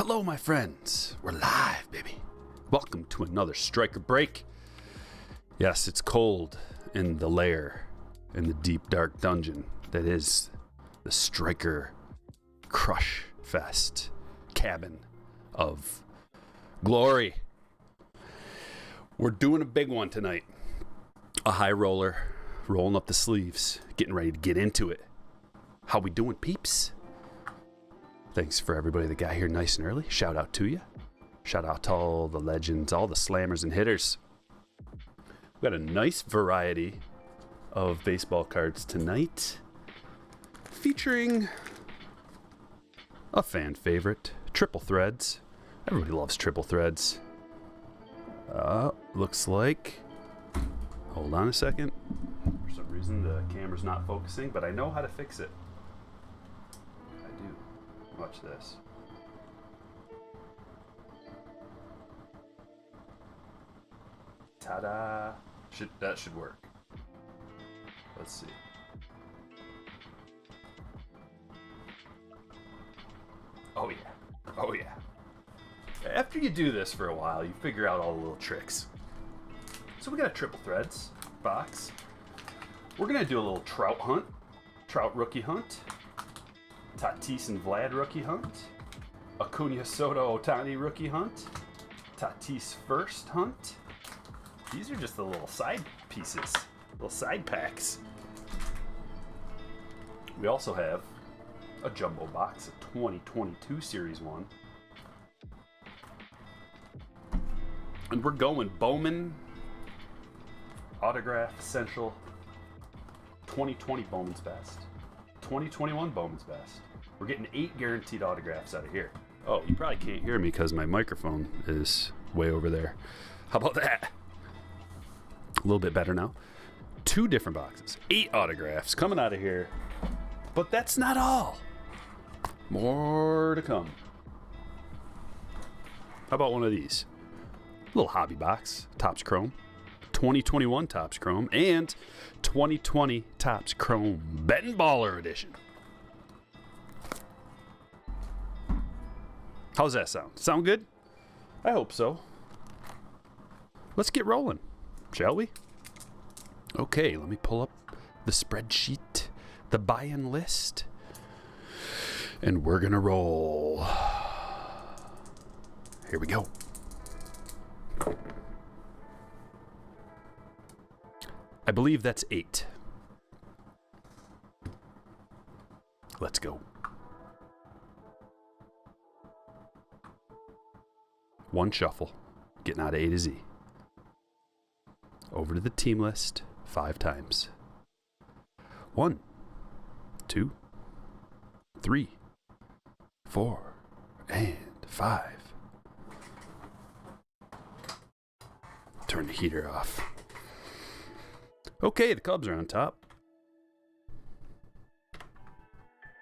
Hello, my friends. We're live, baby. Welcome to another Striker Break. Yes, it's cold in the lair, in the deep, dark dungeon that is the Striker Crush Fest cabin of glory. We're doing a big one tonight. A high roller, rolling up the sleeves, getting ready to get into it. How we doing, peeps? Thanks for everybody that got here nice and early. Shout out to you. Shout out to all the legends, all the slammers and hitters. We got a nice variety of baseball cards tonight, featuring a fan favorite, triple threads. Everybody loves triple threads. Looks like, hold on a second. For some reason the camera's not focusing, but I know how to fix it. I do. Watch this. Ta-da! That should work. Let's see. Oh yeah. Oh yeah. After you do this for a while, you figure out all the little tricks. So we got a triple threads box. We're gonna do a little Trout hunt, Trout rookie hunt, Tatis and Vlad rookie hunt, Acuna Soto Ohtani rookie hunt, Tatis first hunt. These are just the little side pieces, little side packs. We also have a jumbo box of 2022 Series 1. And we're going Bowman Autograph Essential 2020 Bowman's Best, 2021 Bowman's Best. We're getting 8 guaranteed autographs out of here. Oh, you probably can't hear me because my microphone is way over there. How about that? A little bit better now. 2 different boxes, 8 autographs coming out of here. But that's not all. More to come. How about one of these? A little hobby box, Topps Chrome, 2021 Topps Chrome, and 2020 Topps Chrome Betting Baller Edition. How's that sound? Sound good? I hope so. Let's get rolling, shall we? Okay, let me pull up the spreadsheet, the buy-in list, and we're gonna roll. Here we go. I believe that's 8. Let's go. 1 shuffle, getting out of A to Z. Over to the team list 5 times. 1, 2, 3, 4, and 5. Turn the heater off. Okay, the Cubs are on top.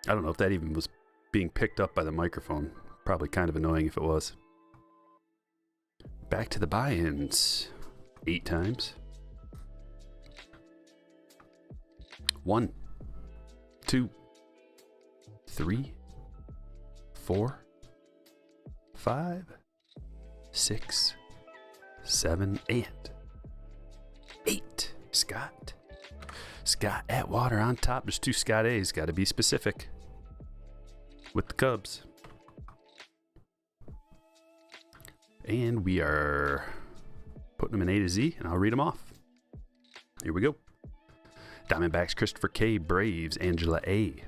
I don't know if that even was being picked up by the microphone. Probably kind of annoying if it was. Back to the buy-ins. 8 times. 1, 2, 3, 4, 5, 6, 7, and 8. Scott Atwater on top. There's 2 Scott A's. Got to be specific with the Cubs. And we are putting them in A to Z, and I'll read them off. Here we go. Diamondbacks, Christopher K. Braves, Angela A.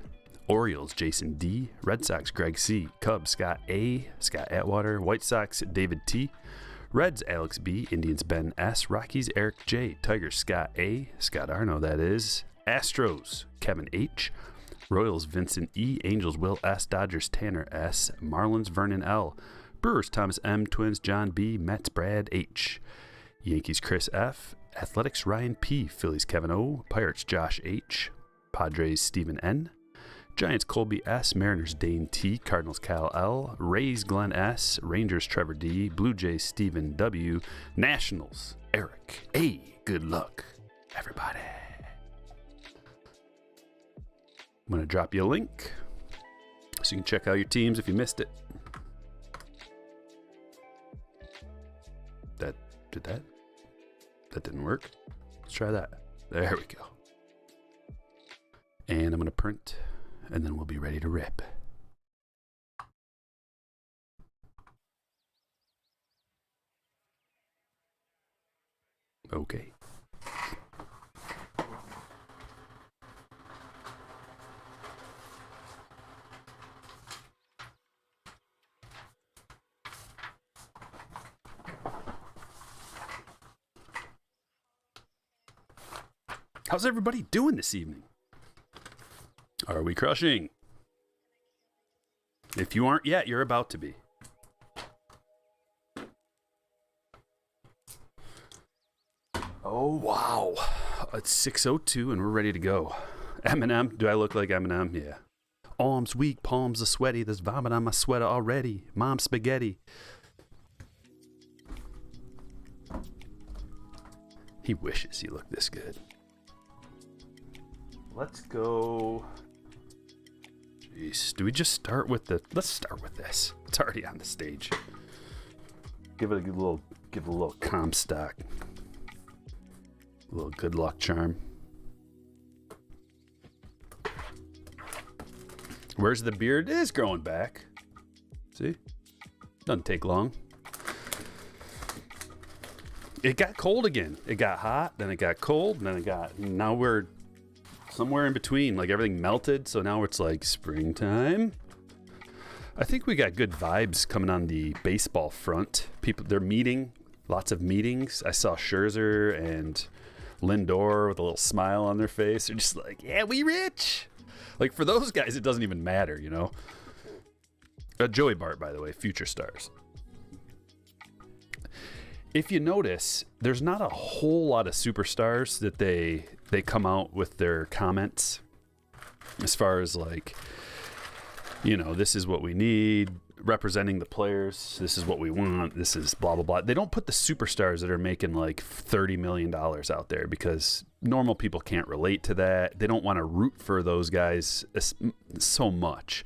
Orioles, Jason D. Red Sox, Greg C. Cubs, Scott A. Scott Atwater. White Sox, David T. Reds, Alex B. Indians, Ben S. Rockies, Eric J. Tigers, Scott A. Scott Arno, that is. Astros, Kevin H. Royals, Vincent E. Angels, Will S. Dodgers, Tanner S. Marlins, Vernon L. Brewers, Thomas M. Twins, John B. Mets, Brad H. Yankees, Chris F. Athletics, Ryan P. Phillies, Kevin O. Pirates, Josh H. Padres, Stephen N. Giants, Colby S. Mariners, Dane T. Cardinals, Cal L. Rays, Glenn S. Rangers, Trevor D. Blue Jays, Stephen W. Nationals, Eric A. Good luck, everybody. I'm going to drop you a link so you can check out your teams if you missed it. Did that? That didn't work. Let's try that. There we go. And I'm going to print, and then we'll be ready to rip. Okay. How's everybody doing this evening? Are we crushing? If you aren't yet, you're about to be. Oh, wow. It's 6:02 and we're ready to go. Eminem, do I look like Eminem? Yeah. Arms weak, palms are sweaty. There's vomit on my sweater already. Mom spaghetti. He wishes he looked this good. Let's go. Jeez, do we just start with the? Let's start with this. It's already on the stage. Give it a little Comstock. A little good luck charm. Where's the beard? It is growing back. See? Doesn't take long. It got cold again. It got hot, then it got cold, and then it got. Now we're somewhere in between. Like everything melted, so now it's like springtime. I think we got good vibes coming on the baseball front. People, they're meeting. Lots of meetings. I saw Scherzer and Lindor with a little smile on their face. They're just like, yeah, we rich. Like for those guys, it doesn't even matter, you know. Joey Bart, by the way, future stars. If you notice, there's not a whole lot of superstars that they come out with their comments as far as like, you know, this is what we need, representing the players, this is what we want, this is blah, blah, blah. They don't put the superstars that are making like $30 million out there because normal people can't relate to that. They don't want to root for those guys so much.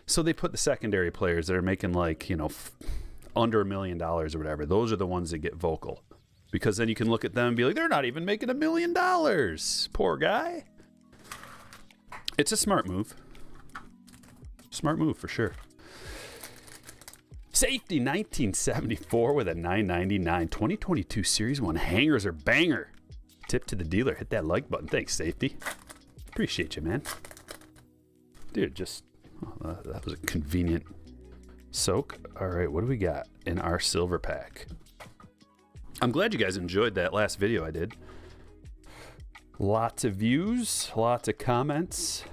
So they put the secondary players that are making like, you know, under $1 million or whatever. Those are the ones that get vocal because then you can look at them and be like, they're not even making $1 million. Poor guy. It's a smart move. Smart move for sure. Safety 1974 with a 999. 2022 Series 1 hangers are banger. Tip to the dealer. Hit that like button. Thanks, Safety. Appreciate you, man. Dude, just... Oh, that was a convenient soak. All right, what do we got in our silver pack? I'm glad you guys enjoyed that last video I did. Lots of views, lots of comments.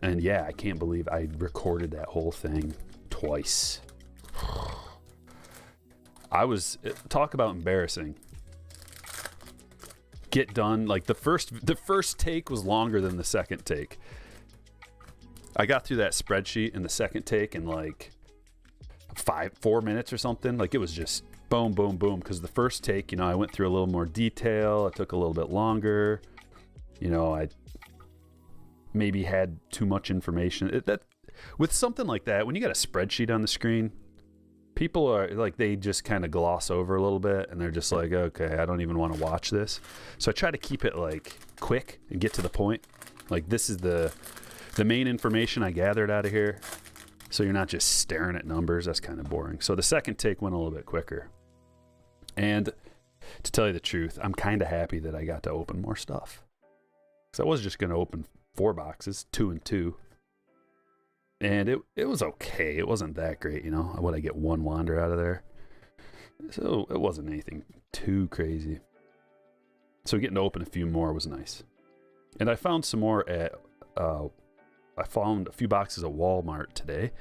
And yeah, I can't believe I recorded that whole thing twice. Talk about embarrassing. Get done, like the first take was longer than the second take. I got through that spreadsheet in the second take in like 4 minutes or something. Like it was just boom, boom, boom. Because the first take, you know, I went through a little more detail. It took a little bit longer. You know, I maybe had too much information. With something like that, when you got a spreadsheet on the screen, people are like, they just kind of gloss over a little bit and they're just like, okay, I don't even want to watch this. So I try to keep it like quick and get to the point. Like this is the main information I gathered out of here. So you're not just staring at numbers. That's kind of boring. So the second take went a little bit quicker. And to tell you the truth, I'm kind of happy that I got to open more stuff. Because I was just going to open 4 boxes, 2 and 2. And it was okay. It wasn't that great, you know. Would I get 1 wander out of there? So it wasn't anything too crazy. So getting to open a few more was nice. And I found some more at... I found a few boxes at Walmart today.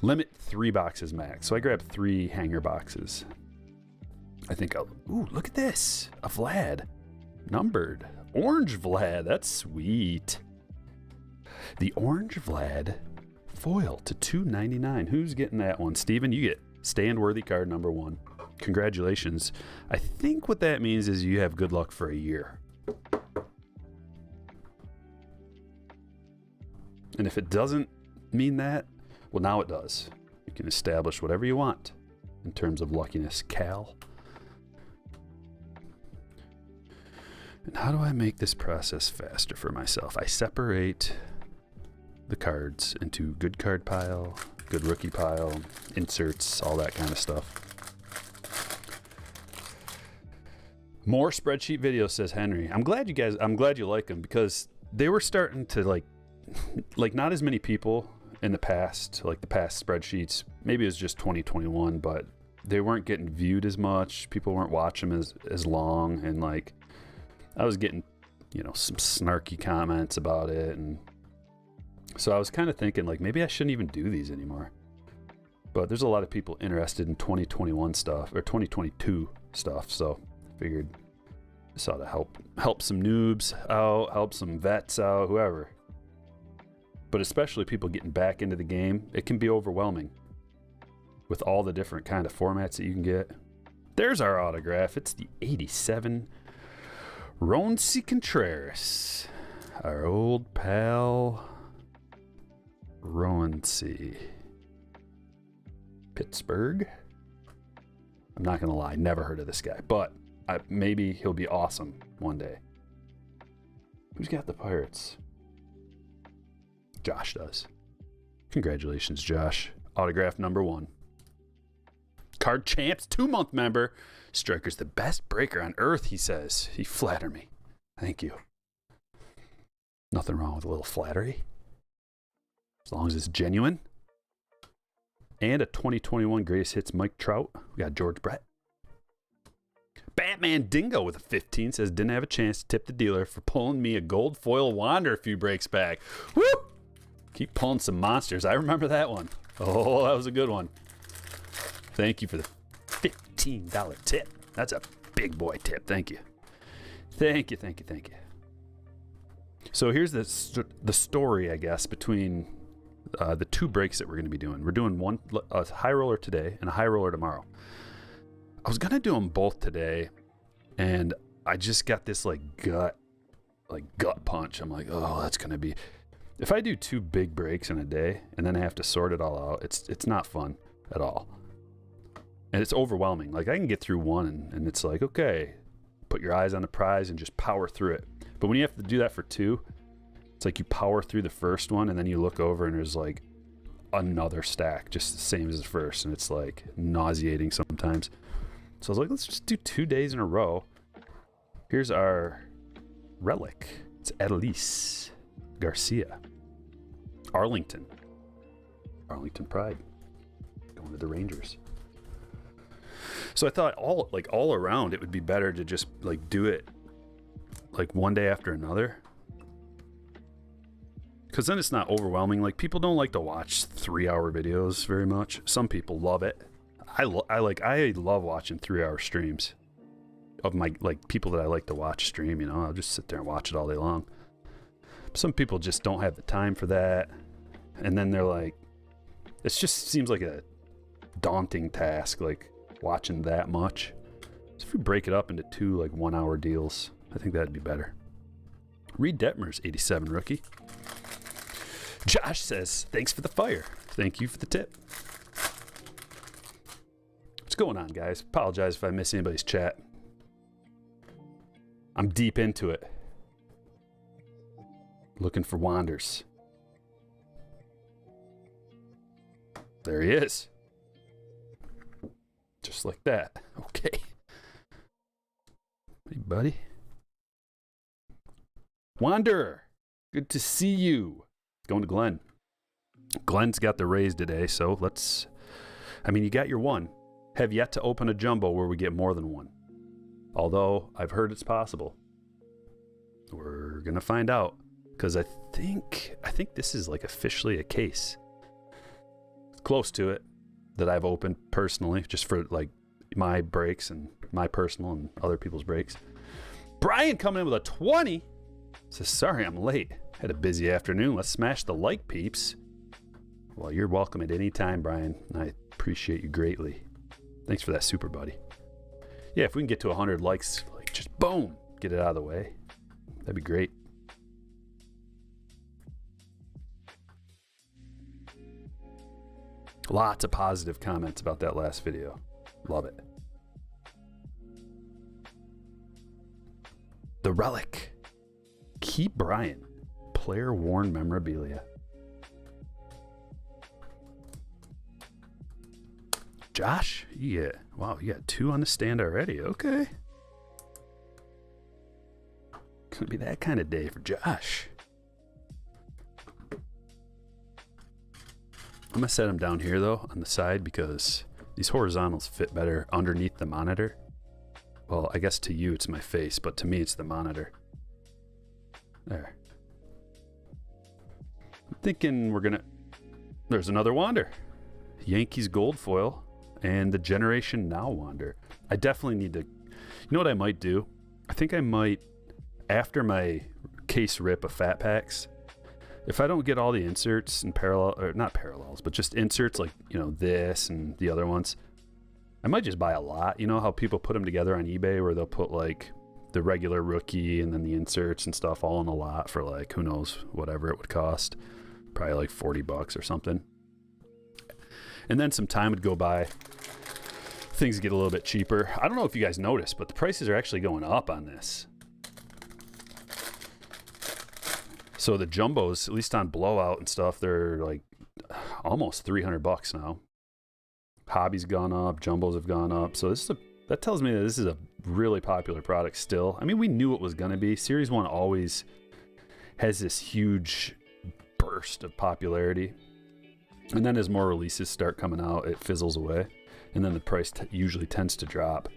Limit 3 boxes max. So I grabbed 3 hanger boxes. I think ooh, look at this. A Vlad. Numbered. Orange Vlad. That's sweet. The orange Vlad foil to $2.99. Who's getting that one? Steven, you get stand worthy card number 1. Congratulations. I think what that means is you have good luck for a year. And if it doesn't mean that, well, now it does. You can establish whatever you want. in terms of luckiness. Cal. And how do I make this process faster for myself? I separate the cards into good card pile, good rookie pile, inserts, all that kind of stuff. More spreadsheet videos, says Henry. I'm glad you like them, because they were starting to like not as many people in the past, like the past spreadsheets. Maybe it was just 2021, but they weren't getting viewed as much. People weren't watching them as long, and like I was getting, some snarky comments about it, and so I was kind of thinking like maybe I shouldn't even do these anymore. But there's a lot of people interested in 2021 stuff or 2022 stuff, so I figured this ought to help some noobs out, help some vets out, whoever. But especially people getting back into the game, it can be overwhelming with all the different kind of formats that you can get. There's our autograph. It's the 87 Ronci Contreras, our old pal Ronci. Pittsburgh. I'm not gonna lie, never heard of this guy, but maybe he'll be awesome one day. Who's got the Pirates? Josh does. Congratulations, Josh. Autograph number 1. Card Champs 2-month member. Striker's the best breaker on earth, he says. He flattered me. Thank you. Nothing wrong with a little flattery, as long as it's genuine. And a 2021 greatest hits Mike Trout. We got George Brett. Batman Dingo with a 15 says, didn't have a chance to tip the dealer for pulling me a gold foil Wander a few breaks back. Woo! Keep pulling some monsters. I remember that one. Oh, that was a good one. Thank you for the $15 tip. That's a big boy tip. Thank you. Thank you. So here's the story, I guess, between the 2 breaks that we're going to be doing. We're doing a high roller today and a high roller tomorrow. I was going to do them both today, and I just got this gut punch. I'm like, oh, that's going to be... If I do 2 big breaks in a day and then I have to sort it all out, it's not fun at all. And it's overwhelming. Like, I can get through one and it's like, okay, put your eyes on the prize and just power through it. But when you have to do that for 2, it's like you power through the first one and then you look over and there's like another stack just the same as the first, and it's like nauseating sometimes. So I was like, let's just do 2 days in a row. Here's our relic. It's Adelise Garcia. Arlington Pride. Going to the Rangers. So I thought all around it would be better to just do it one day after another. Because then it's not overwhelming. Like, people don't like to watch 3-hour videos very much. Some people love it. I love watching 3-hour streams of my people that I like to watch stream. I'll just sit there and watch it all day long. Some people just don't have the time for that, and then they're like, it just seems like a daunting task, watching that much. So if we break it up into 2 1-hour deals, I think that'd be better. Reed Detmer's 87 rookie. Josh says, thanks for the fire. Thank you for the tip. What's going on, guys? Apologize if I miss anybody's chat. I'm deep into it. Looking for Wanders. There he is. Just like that. Okay. Hey, buddy. Wanderer. Good to see you. Going to Glenn. Glenn's got the Rays today, so you got your 1. Have yet to open a jumbo where we get more than 1. Although, I've heard it's possible. We're going to find out. Because I think this is officially a case. Close to it that I've opened personally, just for my breaks and my personal and other people's breaks. Brian coming in with a 20. Says, sorry I'm late. Had a busy afternoon. Let's smash the like, peeps. Well, you're welcome at any time, Brian. I appreciate you greatly. Thanks for that super, buddy. Yeah, if we can get to 100 likes, just boom, get it out of the way. That'd be great. Lots of positive comments about that last video. Love it. The Relic. Key Bryant. Player worn memorabilia. Josh, yeah. Wow, you got 2 on the stand already. Okay. Gonna be that kind of day for Josh. I'm gonna set him down here though on the side because these horizontals fit better underneath the monitor. Well, I guess to you it's my face, but to me it's the monitor. There. I'm thinking there's another Wander. Yankees gold foil and the Generation Now Wander. I definitely need to, you know what I might do? I think I might, after my case rip of fat packs, if I don't get all the inserts and not parallels, but just inserts like, you know, this and the other ones, I might just buy a lot. You know how people put them together on eBay where they'll put like the regular rookie and then the inserts and stuff all in a lot for like, who knows, whatever it would cost. Probably like $40 or something. And then some time would go by. Things get a little bit cheaper. I don't know if you guys noticed, but the prices are actually going up on this. So the jumbos, at least on blowout and stuff, they're like almost $300 now. Hobby's gone up, jumbos have gone up. So that tells me that this is a really popular product still. I mean, we knew it was going to be. Series 1 always has this huge burst of popularity. And then as more releases start coming out, it fizzles away. And then the price usually tends to drop.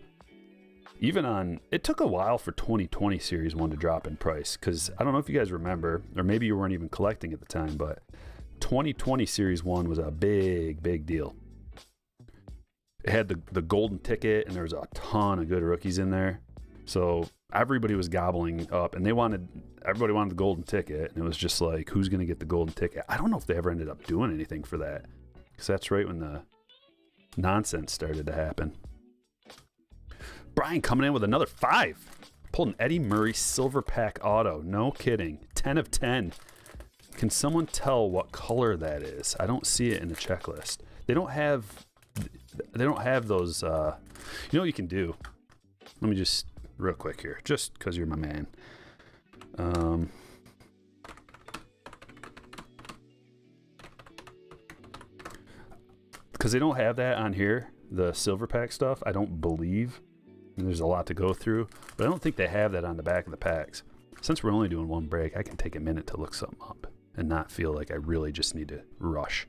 It took a while for 2020 Series 1 to drop in price. Because I don't know if you guys remember, or maybe you weren't even collecting at the time, but 2020 Series 1 was a big, big deal. It had the golden ticket, and there was a ton of good rookies in there. So everybody was gobbling up, and everybody wanted the golden ticket, and it was just like, who's going to get the golden ticket? I don't know if they ever ended up doing anything for that, because that's right when the nonsense started to happen. Brian coming in with another 5. Pulled an Eddie Murray Silver Pack Auto. No kidding. 10 of 10. Can someone tell what color that is? I don't see it in the checklist. They don't have those. You know what you can do? Let me just real quick here, just because you're my man. Because they don't have that on here, the silver pack stuff, I don't believe. There's a lot to go through, but I don't think they have that on the back of the packs. Since we're only doing one break, I can take a minute to look something up and not feel like I really just need to rush.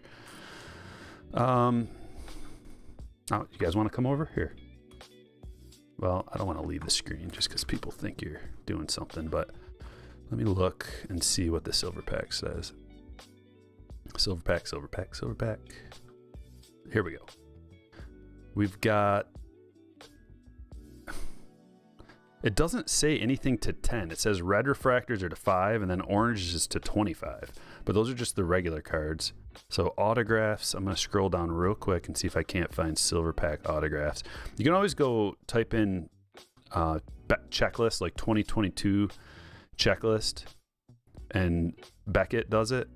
Oh, you guys want to come over here? Well, I don't want to leave the screen just because people think you're doing something, but let me look and see what the silver pack says. Silver pack, silver pack, silver pack. Here we go. We've got... It doesn't say anything to 10. It says red refractors are to 5, and then orange is to 25. But those are just the regular cards. So autographs, I'm going to scroll down real quick and see if I can't find silver pack autographs. You can always go type in checklist, like 2022 checklist, and Beckett does it.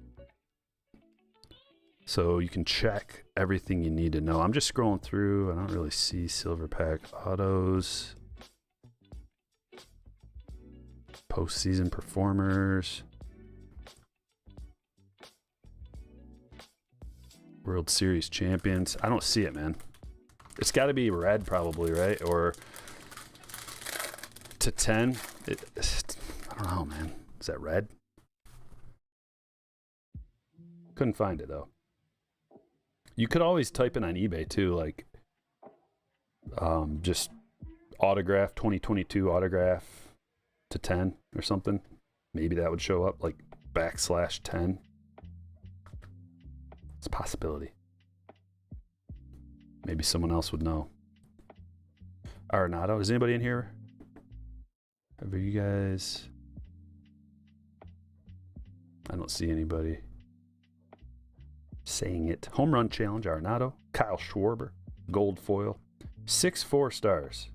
So you can check everything you need to know. I'm just scrolling through. I don't really see silver pack autos. Postseason performers. World Series champions. I don't see it, man. It's got to be red probably, right? Or to 10. I don't know, man. Is that red? Couldn't find it, though. You could always type it on eBay, too, like just autograph, 2022 autograph to 10 or something. Maybe that would show up, like /10. It's a possibility. Maybe someone else would know. Arenado, is anybody in here? Have you guys? I don't see anybody saying it. Home run challenge, Arenado. Kyle Schwarber, gold foil. 6 4-stars.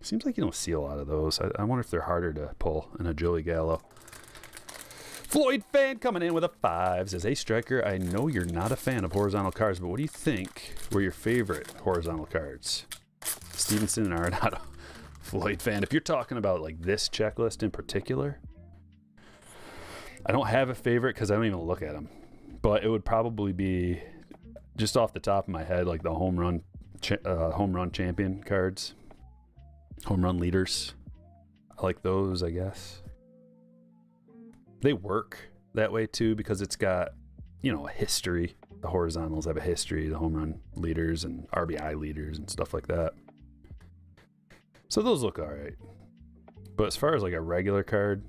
Seems like you don't see a lot of those. I wonder if they're harder to pull in a Joey Gallo. Floyd fan coming in with a 5 says, hey Striker, I know you're not a fan of horizontal cards, but what do you think were your favorite horizontal cards? Stevenson and Arenado. Floyd fan, if you're talking about like this checklist in particular, I don't have a favorite because I don't even look at them, but it would probably be just off the top of my head, like the home run champion cards, home run leaders. I like those, I guess. They work that way too because it's got, you know, a history. The horizontals have a history, the home run leaders and RBI leaders and stuff like that. So those look all right. But as far as like a regular card,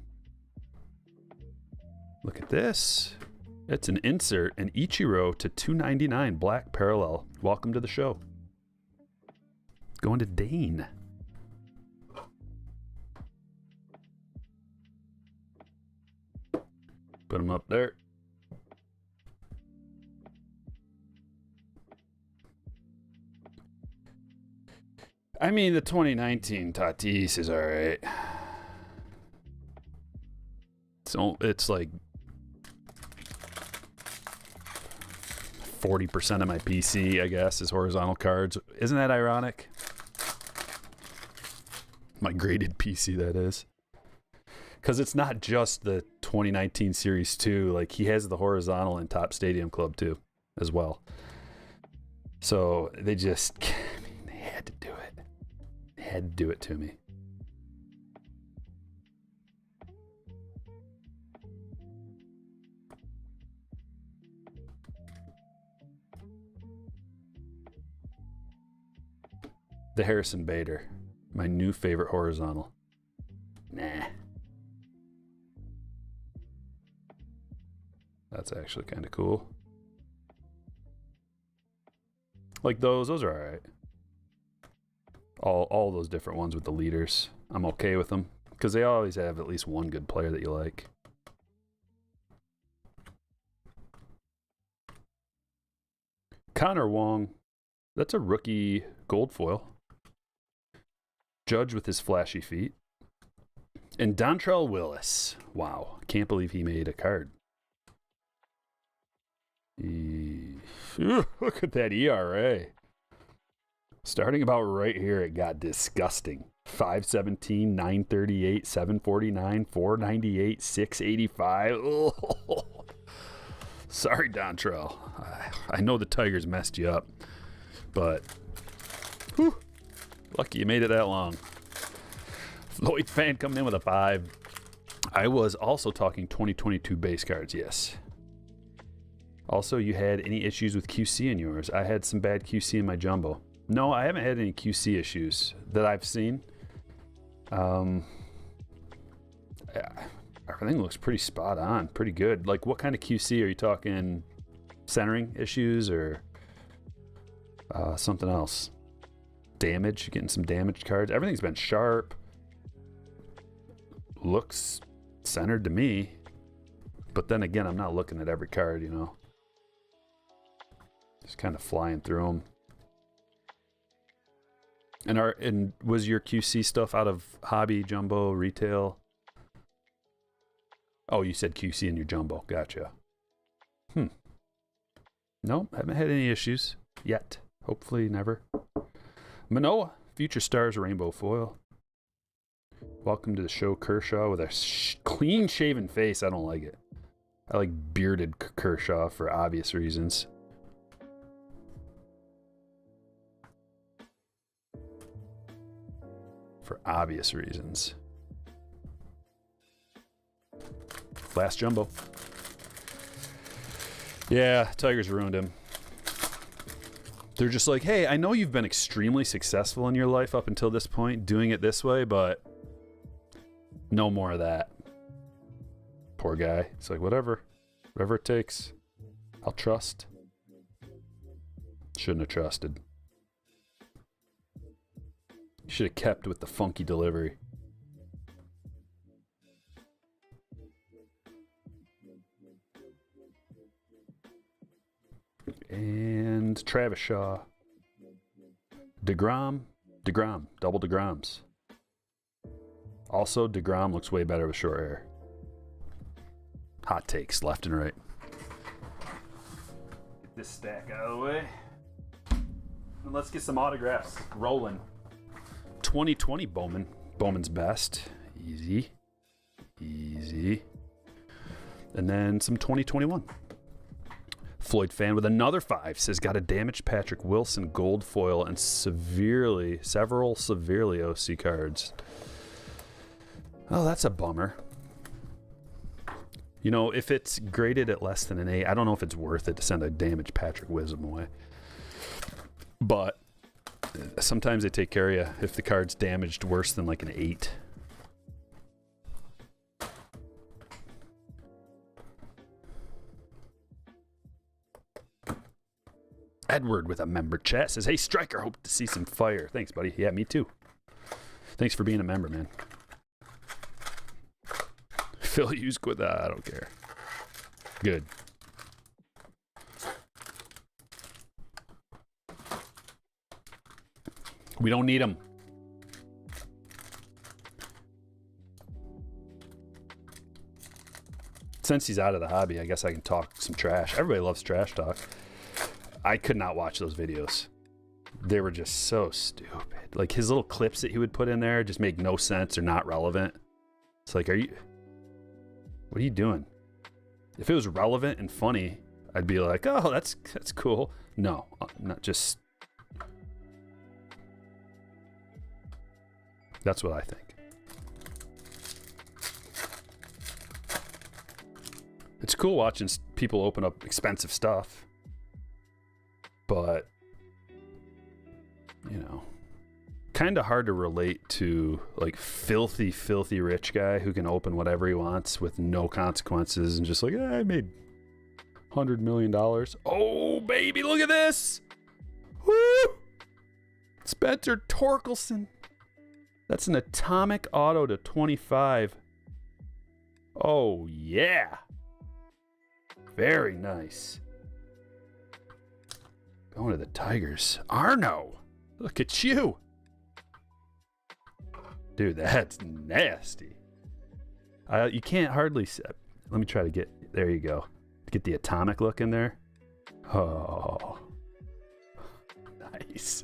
look at this. It's an insert, an Ichiro to 299 black parallel. Welcome to the show. Going to Dane. Put him up there. I mean, the 2019 Tatis is all right. So it's like 40% of my PC, I guess, is horizontal cards. Isn't that ironic? My graded PC, that is. Because it's not just the 2019 Series 2. Like, he has the horizontal in Top Stadium Club, too, as well. So, they just... I mean, they had to do it. They had to do it to me. The Harrison Bader. My new favorite horizontal. Nah. That's actually kind of cool. Like those are all right. All those different ones with the leaders. I'm okay with them because they always have at least one good player that you like. Connor Wong. That's a rookie gold foil. Judge with his flashy feet. And Dontrell Willis. Wow. Can't believe he made a card. Look at that ERA. Starting about right here, it got disgusting. 517, 938, 749, 498, 685. Oh. Sorry, Dontrell. I know the Tigers messed you up, but whew, lucky you made it that long. Lloyd fan coming in with a 5. I was also talking 2022 base cards, yes. Also, you had any issues with QC in yours? I had some bad QC in my jumbo. No, I haven't had any QC issues that I've seen. Everything looks pretty spot on, pretty good. Like, what kind of QC are you talking? Centering issues or something else? Damage, getting some damaged cards. Everything's been sharp. Looks centered to me. But then again, I'm not looking at every card, you know. Just kind of flying through them. And was your QC stuff out of hobby, jumbo, retail? Oh, you said QC in your jumbo. Gotcha. No, haven't had any issues yet. Hopefully never. Manoa, Future Stars Rainbow Foil. Welcome to the show, Kershaw, with a clean-shaven face. I don't like it. I like bearded Kershaw for obvious reasons. For obvious reasons. Last jumbo. Yeah, Tigers ruined him. They're just like, hey, I know you've been extremely successful in your life up until this point, doing it this way, but no more of that. Poor guy. It's like, whatever it takes. I'll trust. Shouldn't have trusted. Should have kept with the funky delivery. And Travis Shaw. DeGrom, double DeGroms. Also, DeGrom looks way better with short hair. Hot takes left and right. Get this stack out of the way. And let's get some autographs rolling. 2020 Bowman. Bowman's best. Easy. Easy. And then some 2021. Floyd fan with another 5 says, got a damaged Patrick Wilson gold foil and several severely OC cards. Oh, that's a bummer. You know, if it's graded at less than an 8, I don't know if it's worth it to send a damaged Patrick Wisdom away. But sometimes they take care of you if the card's damaged worse than like an 8. Edward with a member chat says, hey, Striker, hope to see some fire. Thanks, buddy. Yeah, me too. Thanks for being a member, man. Phil used with I don't care. Good. We don't need them. Since he's out of the hobby, I guess I can talk some trash. Everybody loves trash talk. I could not watch those videos. They were just so stupid. Like his little clips that he would put in there just make no sense or not relevant. It's like, what are you doing? If it was relevant and funny, I'd be like, oh, that's cool. No, not just. That's what I think. It's cool watching people open up expensive stuff. But, you know, kind of hard to relate to like filthy rich guy who can open whatever he wants with no consequences and just like, I made $100 million. Oh, baby, look at this. Woo! Spencer Torkelson. That's an atomic auto to 25. Oh, yeah. Very nice. Going to the Tigers. Arno, look at you. Dude, that's nasty. You can't hardly... Let me try to get... There you go. Get the atomic look in there. Oh. Nice.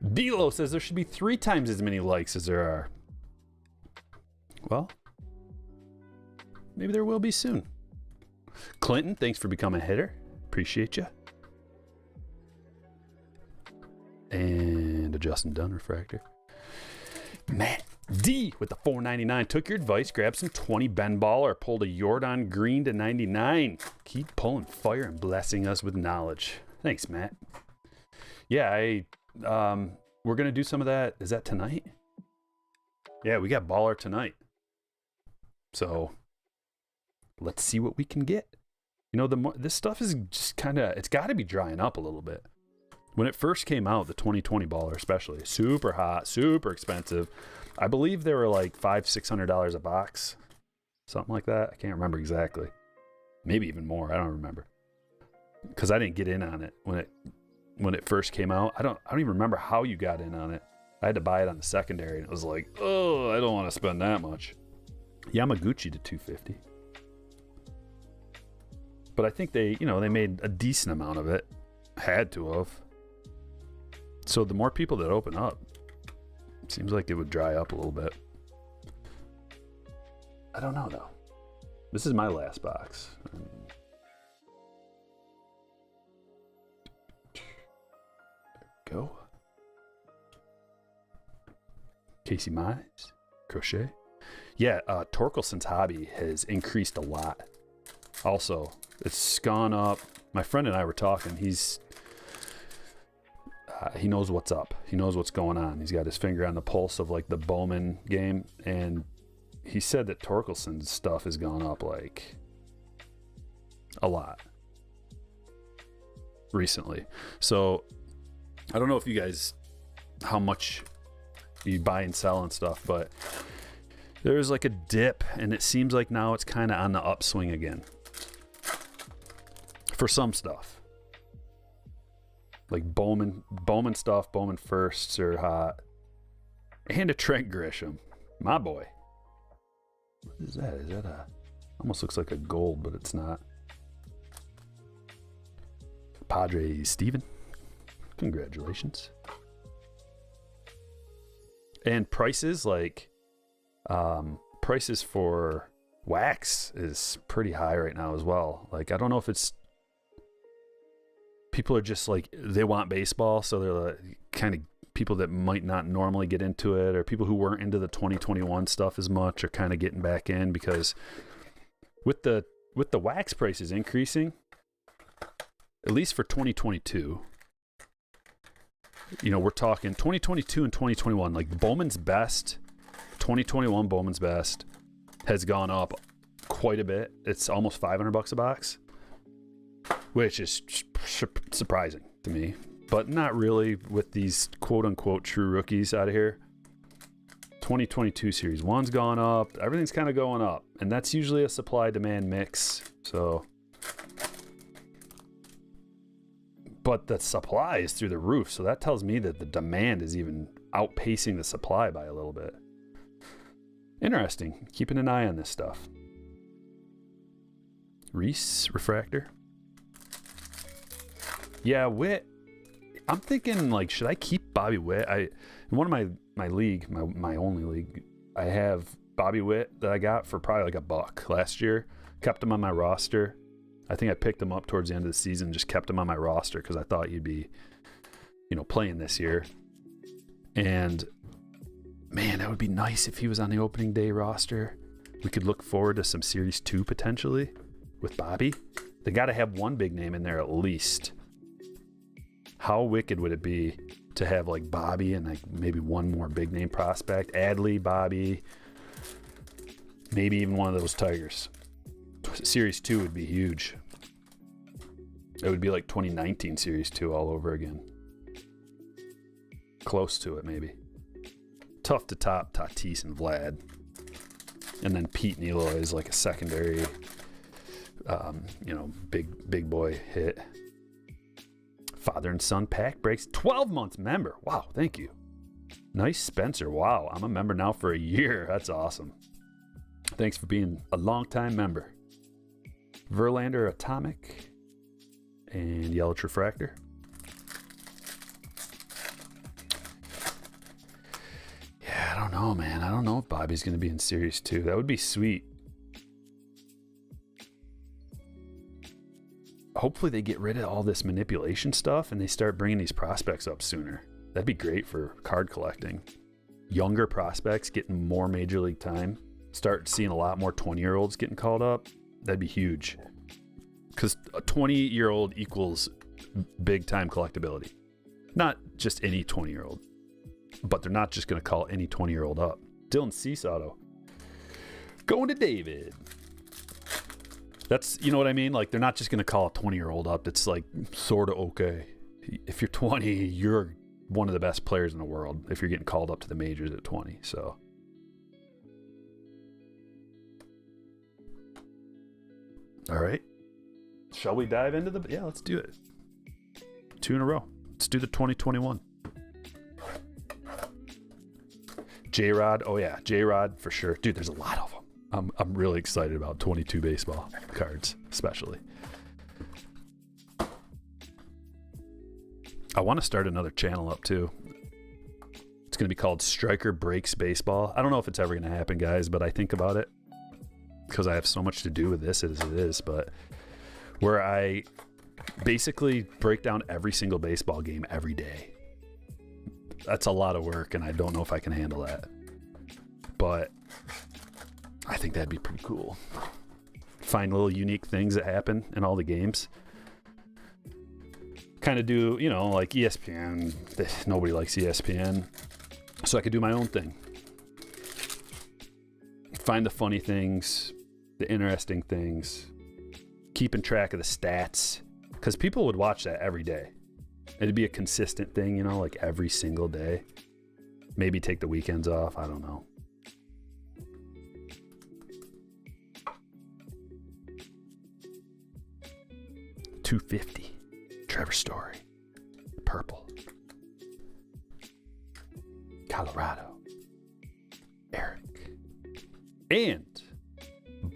Dilo says there should be 3 times as many likes as there are. Well, maybe there will be soon. Clinton, thanks for becoming a hitter. Appreciate you. And a Justin Dunn refractor. Matt D with the $4.99. Took your advice, grabbed some 20 Ben Baller, pulled a Jordan Green to 99. Keep pulling fire and blessing us with knowledge. Thanks, Matt. Yeah, we're gonna do some of that. Is that tonight? Yeah, we got Baller tonight. So let's see what we can get. You know, this stuff is just kind of, it's got to be drying up a little bit. When it first came out, the 2020 Baller especially, super hot, super expensive. I believe they were like $500-$600 a box, something like that. I can't remember exactly. Maybe even more. I don't remember because I didn't get in on it when it first came out. I don't even remember how you got in on it. I had to buy it on the secondary, and it was like, oh, I don't want to spend that much. Yamaguchi to $250. But I think they made a decent amount of it. Had to have. So the more people that open up, it seems like it would dry up a little bit. I don't know, though. This is my last box. There we go. Casey Mize. Crochet. Yeah, Torkelson's hobby has increased a lot. Also, it's gone up. My friend and I were talking. He knows what's up. He knows what's going on. He's got his finger on the pulse of like the Bowman game, and he said that Torkelson's stuff has gone up like a lot recently. So I don't know if you guys, how much you buy and sell and stuff, but there's like a dip, and it seems like now it's kind of on the upswing again for some stuff. Like Bowman stuff, Bowman firsts are hot. And a Trent Grisham, my boy. What is that? Is that a... Almost looks like a gold, but it's not. Padre Steven. Congratulations. And prices, like... prices for wax is pretty high right now as well. Like, I don't know if it's... People are just like, they want baseball, so they're like, kind of people that might not normally get into it, or people who weren't into the 2021 stuff as much are kind of getting back in, because with the wax prices increasing, at least for 2022, you know, we're talking 2022 and 2021, like Bowman's best, 2021 Bowman's best has gone up quite a bit. It's almost $500 a box, which is surprising to me, but not really with these quote-unquote true rookies out of here. 2022 Series 1's gone up. Everything's kind of going up, and that's usually a supply-demand mix. So, but the supply is through the roof, so that tells me that the demand is even outpacing the supply by a little bit. Interesting. Keeping an eye on this stuff. Reese refractor. Yeah, Witt. I'm thinking, like, should I keep Bobby Witt? In one of my league, my only league, I have Bobby Witt that I got for probably like $1 last year. Kept him on my roster. I think I picked him up towards the end of the season, just kept him on my roster because I thought he'd be, you know, playing this year. And man, that would be nice if he was on the opening day roster. We could look forward to some Series 2 potentially with Bobby. They got to have one big name in there at least. How wicked would it be to have like Bobby and like maybe one more big name prospect? Adley, Bobby, maybe even one of those Tigers. Series 2 would be huge. It would be like 2019 Series 2 all over again. Close to it, maybe. Tough to top Tatis and Vlad. And then Pete and Eloy is like a secondary, you know, big boy hit. Father and son pack breaks. 12 months member. Wow, thank you. Nice, Spencer. Wow, I'm a member now for a year. That's awesome. Thanks for being a long-time member. Verlander Atomic and Yelich Refractor. Yeah, I don't know, man. I don't know if Bobby's going to be in Series 2. That would be sweet. Hopefully they get rid of all this manipulation stuff and they start bringing these prospects up sooner. That'd be great for card collecting. Younger prospects getting more major league time. Start seeing a lot more 20-year-olds getting called up. That'd be huge. Because a 20-year-old equals big-time collectability. Not just any 20-year-old. But they're not just going to call any 20-year-old up. Dylan Cease auto. Going to David. That's, you know what I mean? Like, they're not just going to call a 20-year-old up. It's like sort of okay. If you're 20, you're one of the best players in the world if you're getting called up to the majors at 20. So, all right. Shall we dive into the... Yeah, let's do it. 2 in a row. Let's do the 2021. J-Rod. Oh, yeah. J-Rod for sure. Dude, there's a lot of them. I'm really excited about 22 baseball cards, especially. I want to start another channel up, too. It's going to be called Striker Breaks Baseball. I don't know if it's ever going to happen, guys, but I think about it because I have so much to do with this as it is, but where I basically break down every single baseball game every day. That's a lot of work, and I don't know if I can handle that. But I think that'd be pretty cool. Find little unique things that happen in all the games. Kind of do, you know, like ESPN. Nobody likes ESPN. So I could do my own thing. Find the funny things, the interesting things. Keeping track of the stats. Because people would watch that every day. It'd be a consistent thing, you know, like every single day. Maybe take the weekends off. I don't know. $250. Trevor Story. Purple. Colorado. Eric. And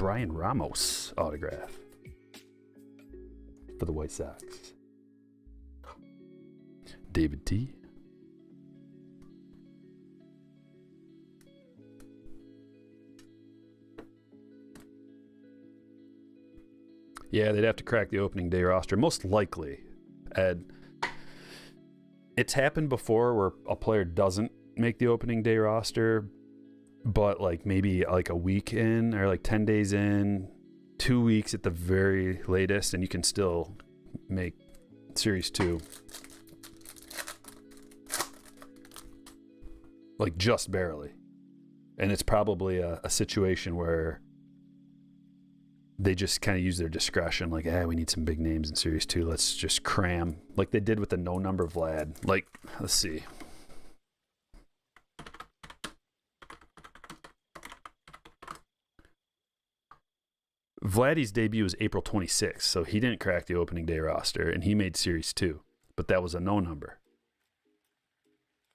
Brian Ramos autograph for the White Sox. David T. Yeah, they'd have to crack the opening day roster, most likely. Ed, it's happened before where a player doesn't make the opening day roster, but like maybe like a week in or like 10 days in, 2 weeks at the very latest, and you can still make Series 2. Like just barely. And it's probably a situation where they just kind of use their discretion, like, we need some big names in Series 2. Let's just cram, like they did with the no number Vlad. Like, let's see. Vladdy's debut was April 26th, so he didn't crack the opening day roster, and he made Series 2, but that was a no number.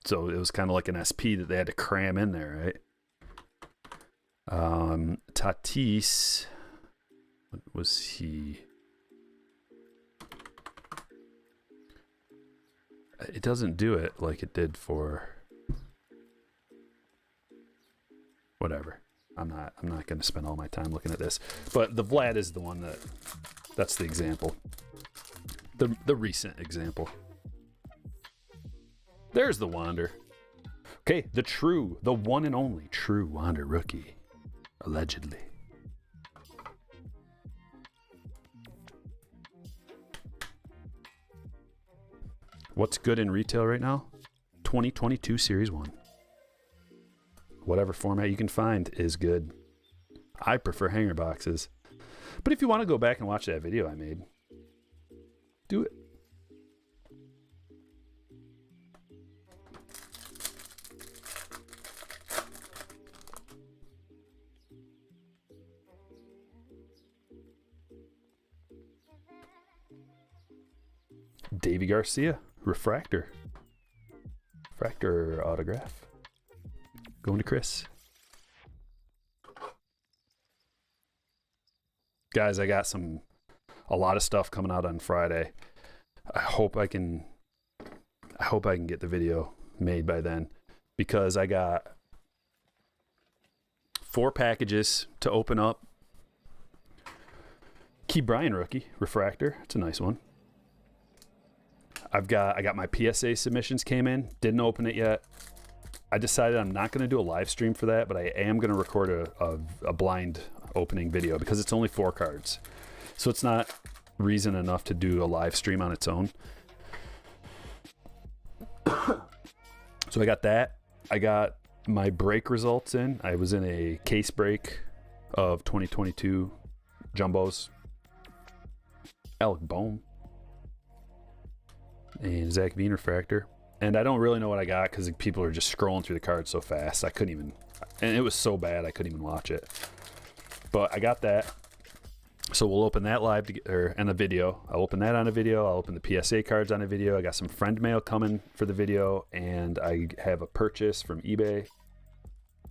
So it was kind of like an SP that they had to cram in there, right? Tatis... What was he? It doesn't do it like it did for whatever. I'm not going to spend all my time looking at this. But the Vlad is the one that's the example. The recent example. There's the Wander. Okay, the one and only true Wander rookie. Allegedly. What's good in retail right now? 2022 Series 1. Whatever format you can find is good. I prefer hanger boxes. But if you want to go back and watch that video I made, do it. Davy Garcia. Refractor autograph. Going to Chris. Guys, I got a lot of stuff coming out on Friday. I hope I can get the video made by then, because I got 4 packages to open up. Key Bryan rookie refractor. It's a nice one. I got my PSA submissions came in. Didn't open it yet. I decided I'm not going to do a live stream for that, but I am going to record a blind opening video because it's only 4 cards. So it's not reason enough to do a live stream on its own. So I got that. I got my break results in. I was in a case break of 2022 Jumbos. Alec Bowman. And Zach Veen refractor. And I don't really know what I got because people are just scrolling through the cards so fast. I couldn't even, and it was so bad I couldn't even watch it. But I got that. So we'll open that live in a video. I'll open that on a video. I'll open the PSA cards on a video. I got some friend mail coming for the video, and I have a purchase from eBay.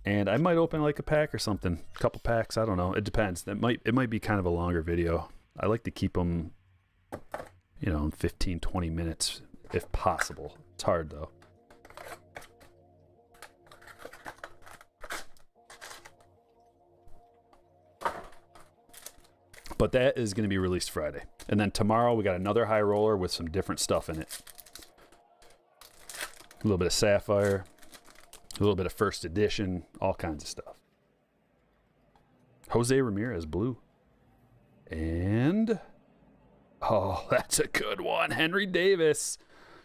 And I might open like a pack or something, a couple packs. I don't know. It depends. It might be kind of a longer video. I like to keep them, 15, 20 minutes if possible. It's hard though. But that is going to be released Friday. And then tomorrow we got another high roller with some different stuff in it. A little bit of Sapphire, a little bit of first edition, all kinds of stuff. Jose Ramirez blue. And oh, that's a good one. Henry Davis.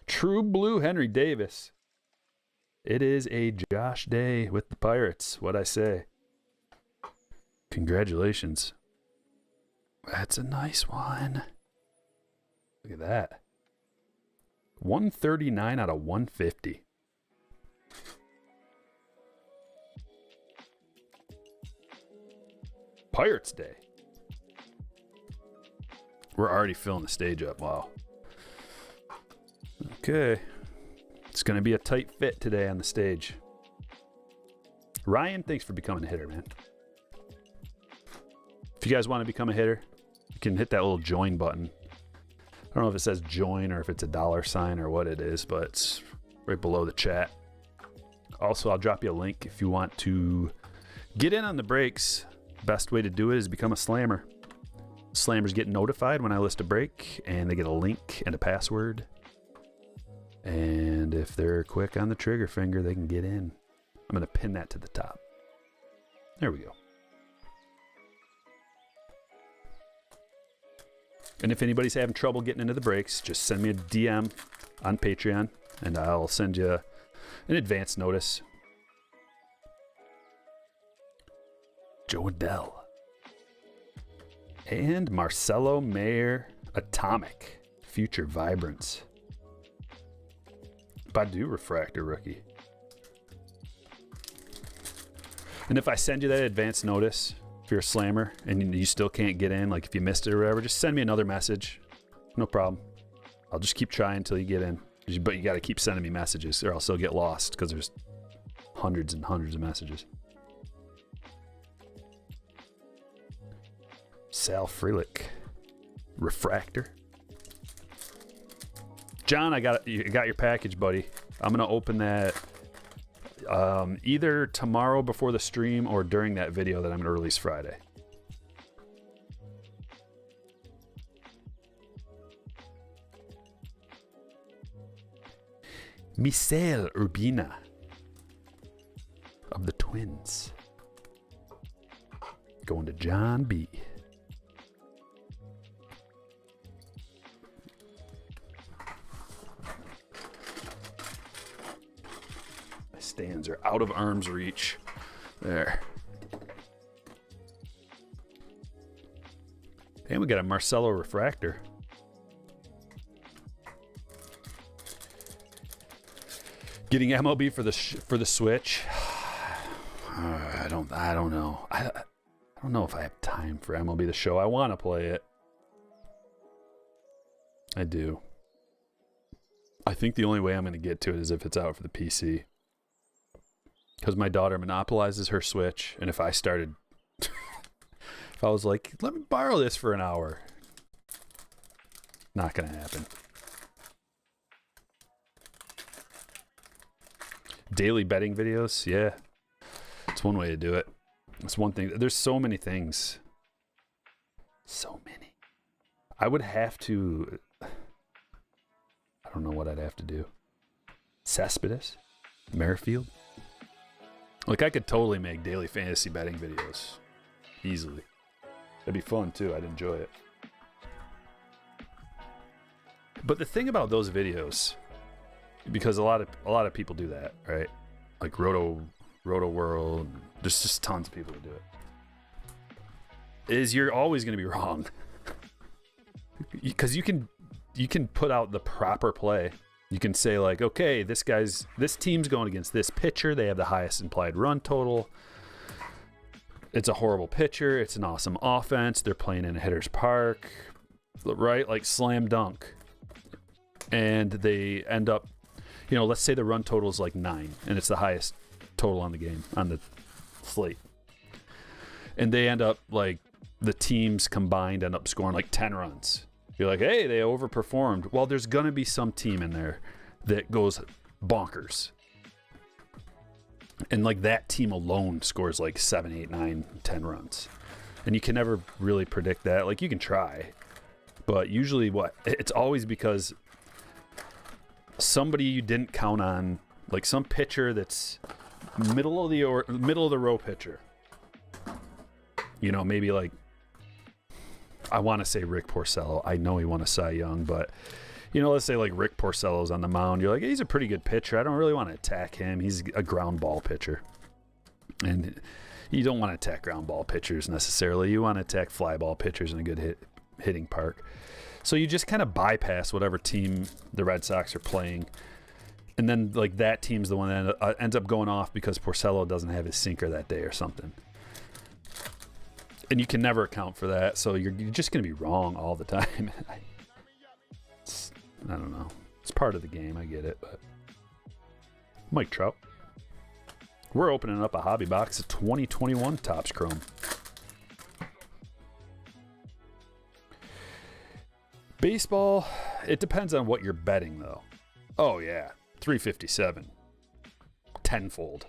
True blue Henry Davis. It is a Josh Day with the Pirates. What'd I say? Congratulations. That's a nice one. Look at that. 139 out of 150. Pirates Day. We're already filling the stage up. Wow. Okay. It's going to be a tight fit today on the stage. Ryan, thanks for becoming a hitter, man. If you guys want to become a hitter, you can hit that little join button. I don't know if it says join or if it's a $sign or what it is, but it's right below the chat. Also, I'll drop you a link if you want to get in on the breaks. Best way to do it is become a slammer. Slammers get notified when I list a break, and they get a link and a password. And if they're quick on the trigger finger, they can get in. I'm going to pin that to the top. There we go. And if anybody's having trouble getting into the breaks, just send me a DM on Patreon, and I'll send you an advance notice. Joe Adele. And Marcelo Mayer Atomic. Future Vibrance. Badu Refractor rookie. And if I send you that advance notice, if you're a slammer and you still can't get in, like if you missed it or whatever, just send me another message. No problem. I'll just keep trying until you get in. But you got to keep sending me messages or else they'll get lost because there's hundreds and hundreds of messages. Sal Frelick. Refractor. John, you got your package, buddy. I'm going to open that either tomorrow before the stream or during that video that I'm going to release Friday. Misael Urbina of the Twins. Going to John B. My stands are out of arm's reach. There. And we got a Marcelo Refractor. Getting MLB for the Switch. I don't know. I don't know if I have time for MLB The Show. I want to play it. I do. I think the only way I'm going to get to it is if it's out for the PC. Because my daughter monopolizes her Switch, and if I was like, let me borrow this for an hour, not going to happen. Daily betting videos, yeah. It's one way to do it. It's one thing. There's so many things. So many. I would have to... I don't know what I'd have to do. Cespedes? Merrifield? Like, I could totally make daily fantasy betting videos. Easily. That'd be fun, too. I'd enjoy it. But the thing about those videos... Because a lot of people do that, right? Like Roto World, there's just tons of people who do it. Is you're always going to be wrong, because you can put out the proper play. You can say like, okay, this team's going against this pitcher. They have the highest implied run total. It's a horrible pitcher. It's an awesome offense. They're playing in a hitter's park, right? Like slam dunk, and they end up. You know, let's say the run total is like 9, and it's the highest total on the game, on the slate. And they end up, like, the teams combined end up scoring like 10 runs. You're like, hey, they overperformed. Well, there's going to be some team in there that goes bonkers. And, like, that team alone scores like 7, 8, 9, 10 runs. And you can never really predict that. Like, you can try. But usually it's always because... somebody you didn't count on, like some pitcher that's middle of the row pitcher. You know, maybe like, I want to say Rick Porcello. I know he won a Cy Young, but you know, let's say like Rick Porcello's on the mound. You're like, hey, he's a pretty good pitcher. I don't really want to attack him. He's a ground ball pitcher, and you don't want to attack ground ball pitchers necessarily. You want to attack fly ball pitchers in a good hitting park. So you just kind of bypass whatever team the Red Sox are playing. And then, like, that team's the one that ends up going off because Porcello doesn't have his sinker that day or something. And you can never account for that, so you're just going to be wrong all the time. I don't know. It's part of the game, I get it. But Mike Trout. We're opening up a hobby box of 2021 Topps Chrome. Baseball, it depends on what you're betting, though. Oh, yeah. 357. Tenfold.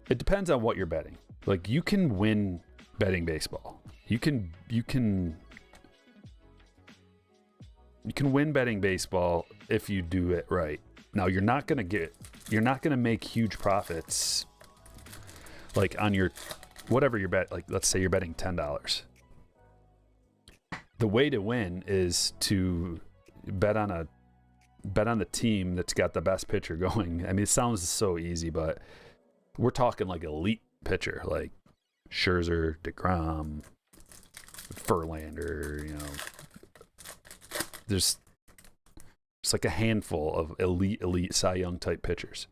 It depends on what you're betting. Like, you can win betting baseball. You can win betting baseball if you do it right. Now, you're not going to make huge profits like on your whatever you bet. Like, let's say you're betting $10. The way to win is to bet on the team that's got the best pitcher going. I mean, it sounds so easy, but we're talking like elite pitcher, like Scherzer, DeGrom, Verlander. You know, there's like a handful of elite Cy Young type pitchers,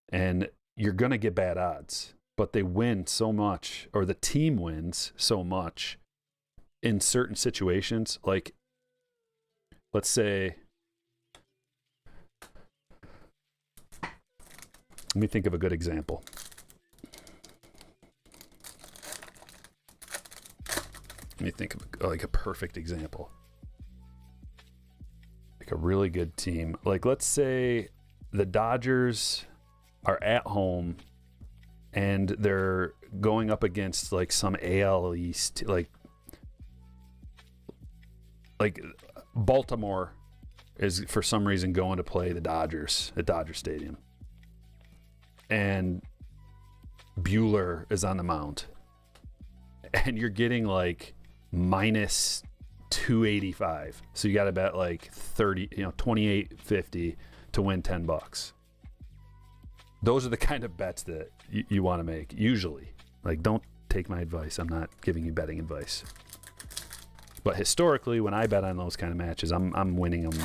and you're gonna get bad odds, but they win so much, or the team wins so much in certain situations. Like, let's say, let me think of a good example. Let me think of like a perfect example. Like a really good team. Like, let's say the Dodgers are at home and they're going up against like some AL East, like Baltimore is for some reason going to play the Dodgers at Dodger Stadium. And Bueller is on the mound. And you're getting like minus 285. So you got to bet like 28.50 to win $10. Those are the kind of bets that you want to make usually. Like, don't take my advice. I'm not giving you betting advice. But historically, when I bet on those kind of matches, I'm winning them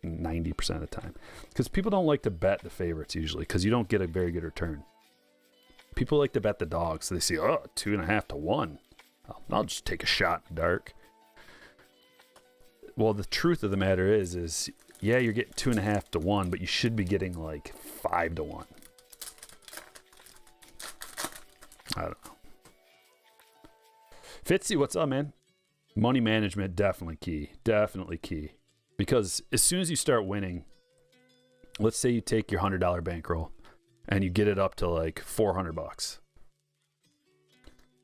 90% of the time. Because people don't like to bet the favorites usually, because you don't get a very good return. People like to bet the dogs. So they see, 2.5 to 1. I'll just take a shot in the dark. Well, the truth of the matter is yeah, you're getting 2.5 to 1, but you should be getting like 5 to 1. I don't know. Fitzy, what's up, man? Money management, definitely key. Definitely key. Because as soon as you start winning, let's say you take your $100 bankroll and you get it up to like $400.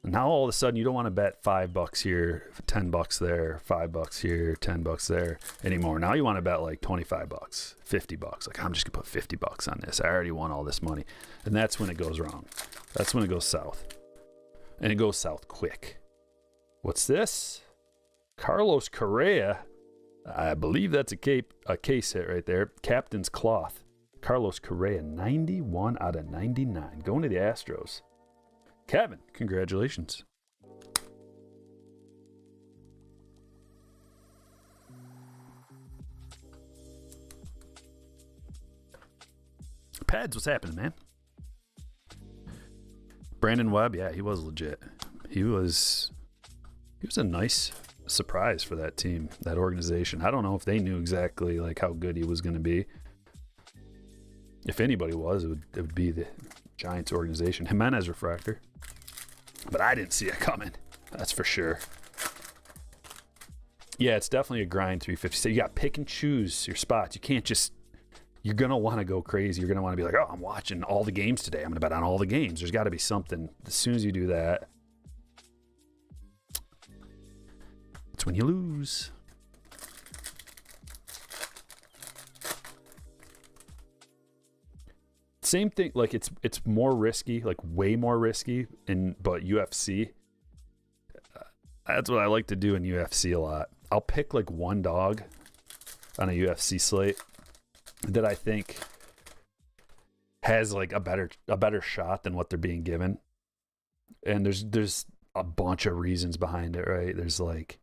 Now all of a sudden you don't want to bet $5 here, $10 there, $5 here, $10 there anymore. Now you want to bet like $25, $50. Like, I'm just gonna put $50 on this. I already won all this money. And that's when it goes wrong. That's when it goes south. And it goes south quick. What's this? Carlos Correa. I believe that's a case hit right there. Captain's cloth. Carlos Correa, 91 out of 99. Going to the Astros. Kevin, congratulations. Pads, what's happening, man? Brandon Webb, yeah, he was legit. He was a nice surprise for that team, that organization. I don't know if they knew exactly like how good he was going to be. If anybody was, it would be the Giants organization. Jimenez refractor. But I didn't see it coming. That's for sure. Yeah, it's definitely a grind 350. So you got to pick and choose your spots. You can't just, you're going to want to go crazy. You're going to want to be like, I'm watching all the games today. I'm going to bet on all the games. There's got to be something. As soon as you do that, that's when you lose. Same thing, like it's more risky, like way more risky but UFC. That's what I like to do in UFC a lot. I'll pick like one dog on a UFC slate that I think has like a better shot than what they're being given. And there's a bunch of reasons behind it, right? There's like,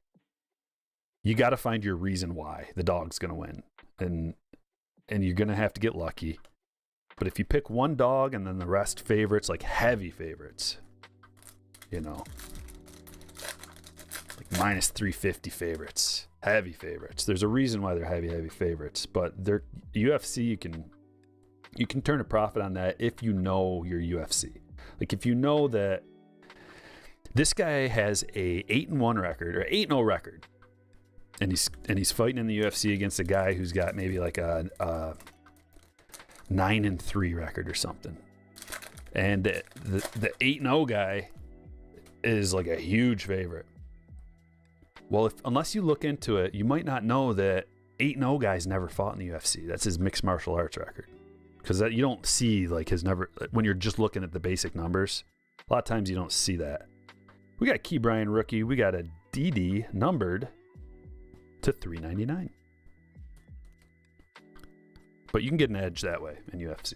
you got to find your reason why the dog's going to win. And you're going to have to get lucky. But if you pick one dog and then the rest favorites, like heavy favorites, you know, like minus 350 favorites, heavy favorites. There's a reason why they're heavy favorites, but they're UFC. You can turn a profit on that if you know your UFC. Like if you know that This guy has a 8-1 record or 8-0 record, and he's fighting in the UFC against a guy who's got maybe like a 9-3 record or something. And the 8-0 guy is like a huge favorite. Well, unless you look into it, you might not know that 8-0 guy's never fought in the UFC. That's his mixed martial arts record. Because you don't see like his never, when you're just looking at the basic numbers, a lot of times you don't see that. We got Key Bryan rookie. We got a DD numbered to 399. But you can get an edge that way in UFC.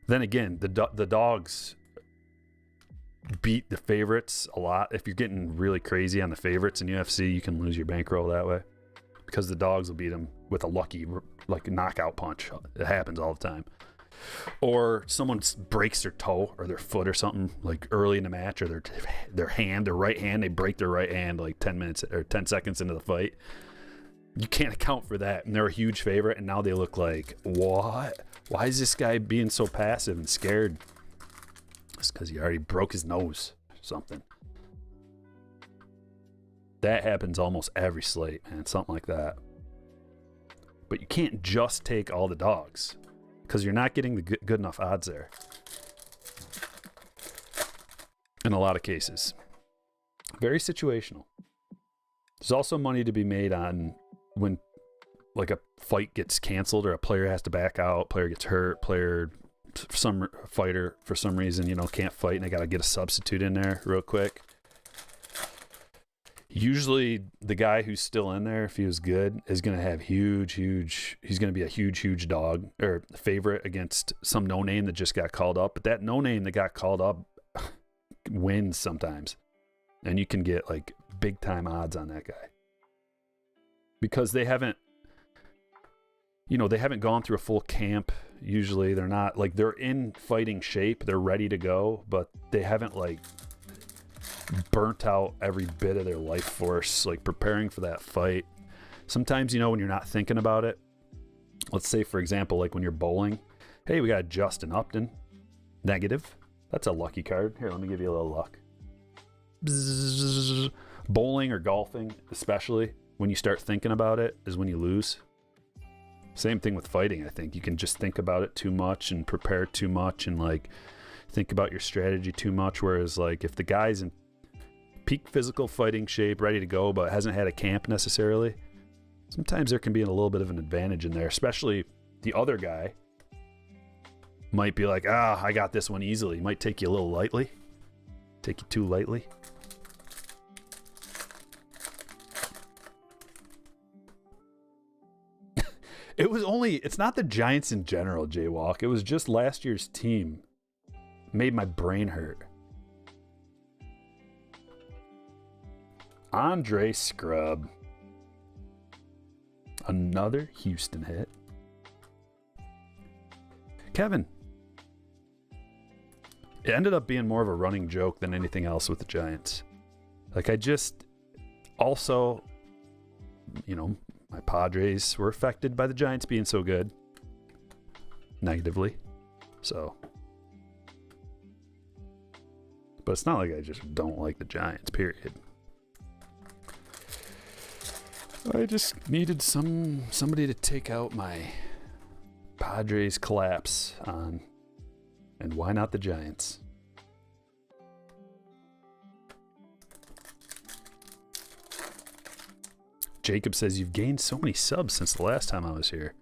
Then again, the dogs beat the favorites a lot. If you're getting really crazy on the favorites in UFC, you can lose your bankroll that way because the dogs will beat them with a lucky like knockout punch. It happens all the time. Or someone breaks their toe or their foot or something like early in the match, or their right hand, they break their right hand like 10 minutes or 10 seconds into the fight. You can't account for that. And they're a huge favorite, and now they look like, what? Why is this guy being so passive and scared? It's because he already broke his nose or something. That happens almost every slate, man. Something like that. But you can't just take all the dogs because you're not getting the good enough odds there. In a lot of cases. Very situational. There's also money to be made on when like a fight gets canceled or a player has to back out, player gets hurt, fighter for some reason, can't fight and they got to get a substitute in there real quick. Usually the guy who's still in there, if he was good, is going to have he's going to be a huge dog or favorite against some no-name that just got called up. But that no-name that got called up wins sometimes. And you can get like big time odds on that guy. Because they haven't gone through a full camp. Usually they're not like, they're in fighting shape. They're ready to go, but they haven't like burnt out every bit of their life force, like preparing for that fight. Sometimes, when you're not thinking about it, let's say, for example, like when you're bowling, hey, we got Justin Upton, negative. That's a lucky card. Here, let me give you a little luck. Bzzz. Bowling or golfing, especially when you start thinking about it, is when you lose. Same thing with fighting. I think you can just think about it too much and prepare too much and like think about your strategy too much. Whereas like if the guy's in peak physical fighting shape, ready to go, but hasn't had a camp necessarily, sometimes there can be a little bit of an advantage in there, especially the other guy might be like, I got this one easily. Might take you a little lightly, take you too lightly. It's not the Giants in general, Jaywalk. It was just last year's team made my brain hurt. Andre Scrub. Another Houston hit. Kevin. It ended up being more of a running joke than anything else with the Giants. Like also, my Padres were affected by the Giants being so good. Negatively. So. But it's not like I just don't like the Giants, period. I just needed somebody to take out my Padres collapse on. And why not the Giants? Jacob says, you've gained so many subs since the last time I was here.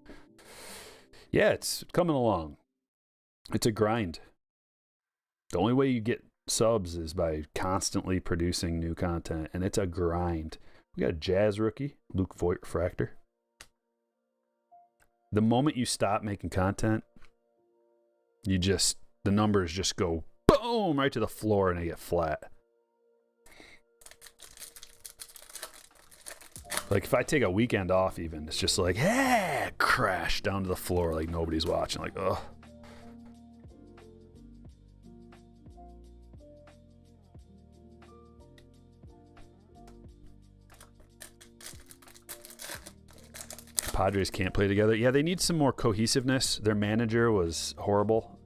Yeah, it's coming along. It's a grind. The only way you get subs is by constantly producing new content, and it's a grind. We got a Jazz rookie, Luke Voigt refractor. The moment you stop making content, the numbers just go boom right to the floor and they get flat. Like if I take a weekend off even, it's just like, crash down to the floor like nobody's watching. Like, ugh. Padres can't play together. Yeah, they need some more cohesiveness. Their manager was horrible.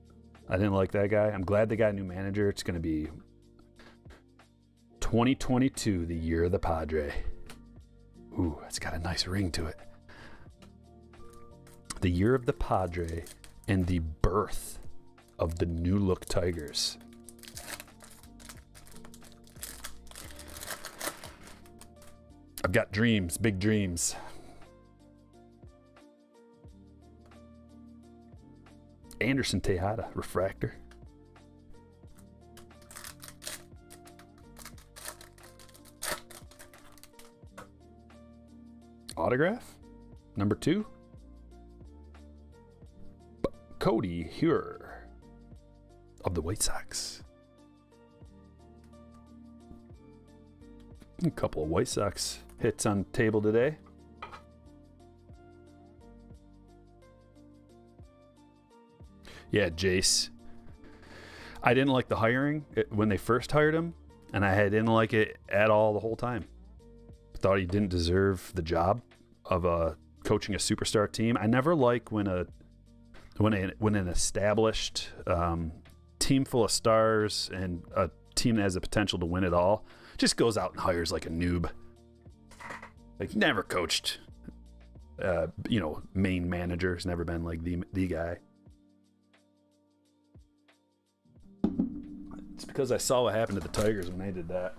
I didn't like that guy. I'm glad they got a new manager. It's going to be 2022, the year of the Padre. Ooh, it's got a nice ring to it. The year of the Padre and the birth of the new look Tigers. I've got dreams, big dreams. Anderson Tejada, refractor. Autograph, number 2. Cody Heuer of the White Sox. A couple of White Sox hits on the table today. Yeah, Jace. I didn't like the hiring when they first hired him, and I didn't like it at all the whole time. Thought he didn't deserve the job of coaching a superstar team. I never like when an established team full of stars and a team that has the potential to win it all just goes out and hires like a noob. Like, never coached, main manager. Has never been like the guy. It's because I saw what happened to the Tigers when they did that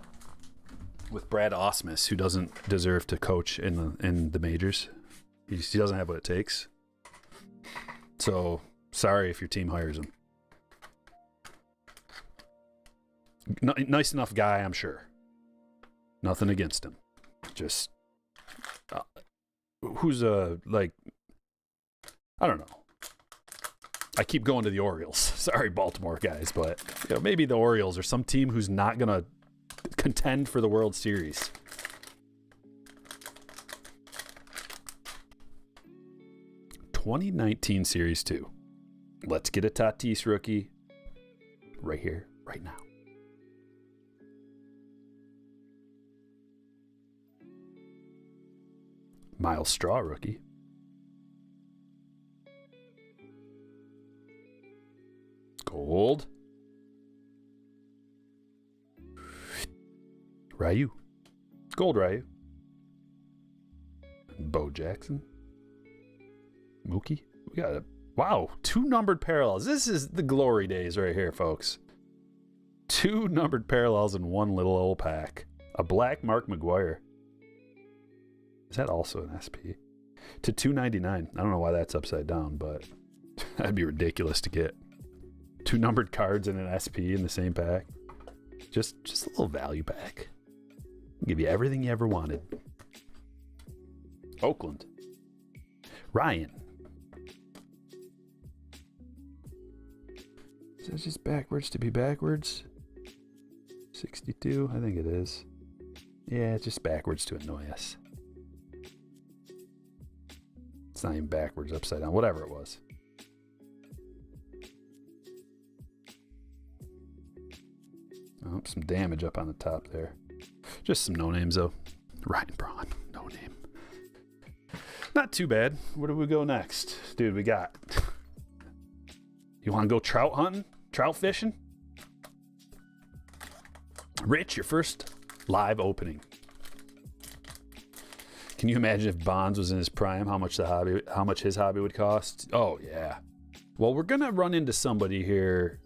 with Brad Ausmus, who doesn't deserve to coach in the majors. He doesn't have what it takes. So sorry if your team hires him. Nice enough guy, I'm sure. Nothing against him. Just who's I don't know. I keep going to the Orioles. Sorry, Baltimore guys, but maybe the Orioles or some team who's not gonna contend for the World Series. '19 Series 2. Let's get a Tatis rookie right here, right now. Miles Straw rookie. Gold. Ryu. Gold Ryu. Bo Jackson. Mookie. We got it. Wow, 2 numbered parallels. This is the glory days right here, folks. 2 numbered parallels in one little old pack. A black Mark McGuire. Is that also an SP? To $2.99. I don't know why that's upside down, but that'd be ridiculous to get 2 numbered cards and an SP in the same pack. Just a little value pack. Give you everything you ever wanted. Oakland. Ryan. Is that just backwards to be backwards? 62, I think it is. Yeah, it's just backwards to annoy us. It's not even backwards, upside down, whatever it was. Oh, some damage up on the top there. Just some no names though. Ryan Braun, no name. Not too bad. Where do we go next? Dude, we got... You want to go trout hunting? Trout fishing? Rich, your first live opening. Can you imagine if Bonds was in his prime, how much his hobby would cost? Oh, yeah. Well, we're going to run into somebody here.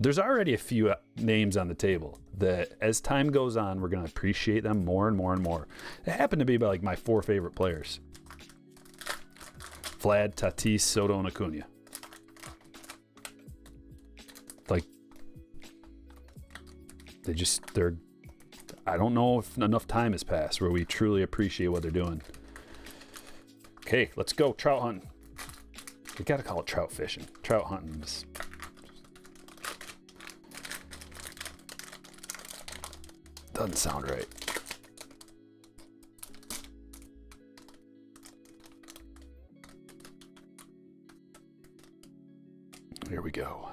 There's already a few names on the table that as time goes on, we're going to appreciate them more and more and more. It happened to be like my 4 favorite players. Vlad, Tatis, Soto, and Acuna. Like, they're, I don't know if enough time has passed where we truly appreciate what they're doing. Okay, let's go trout hunting. We gotta call it trout fishing. Trout hunting is... doesn't sound right. Here we go.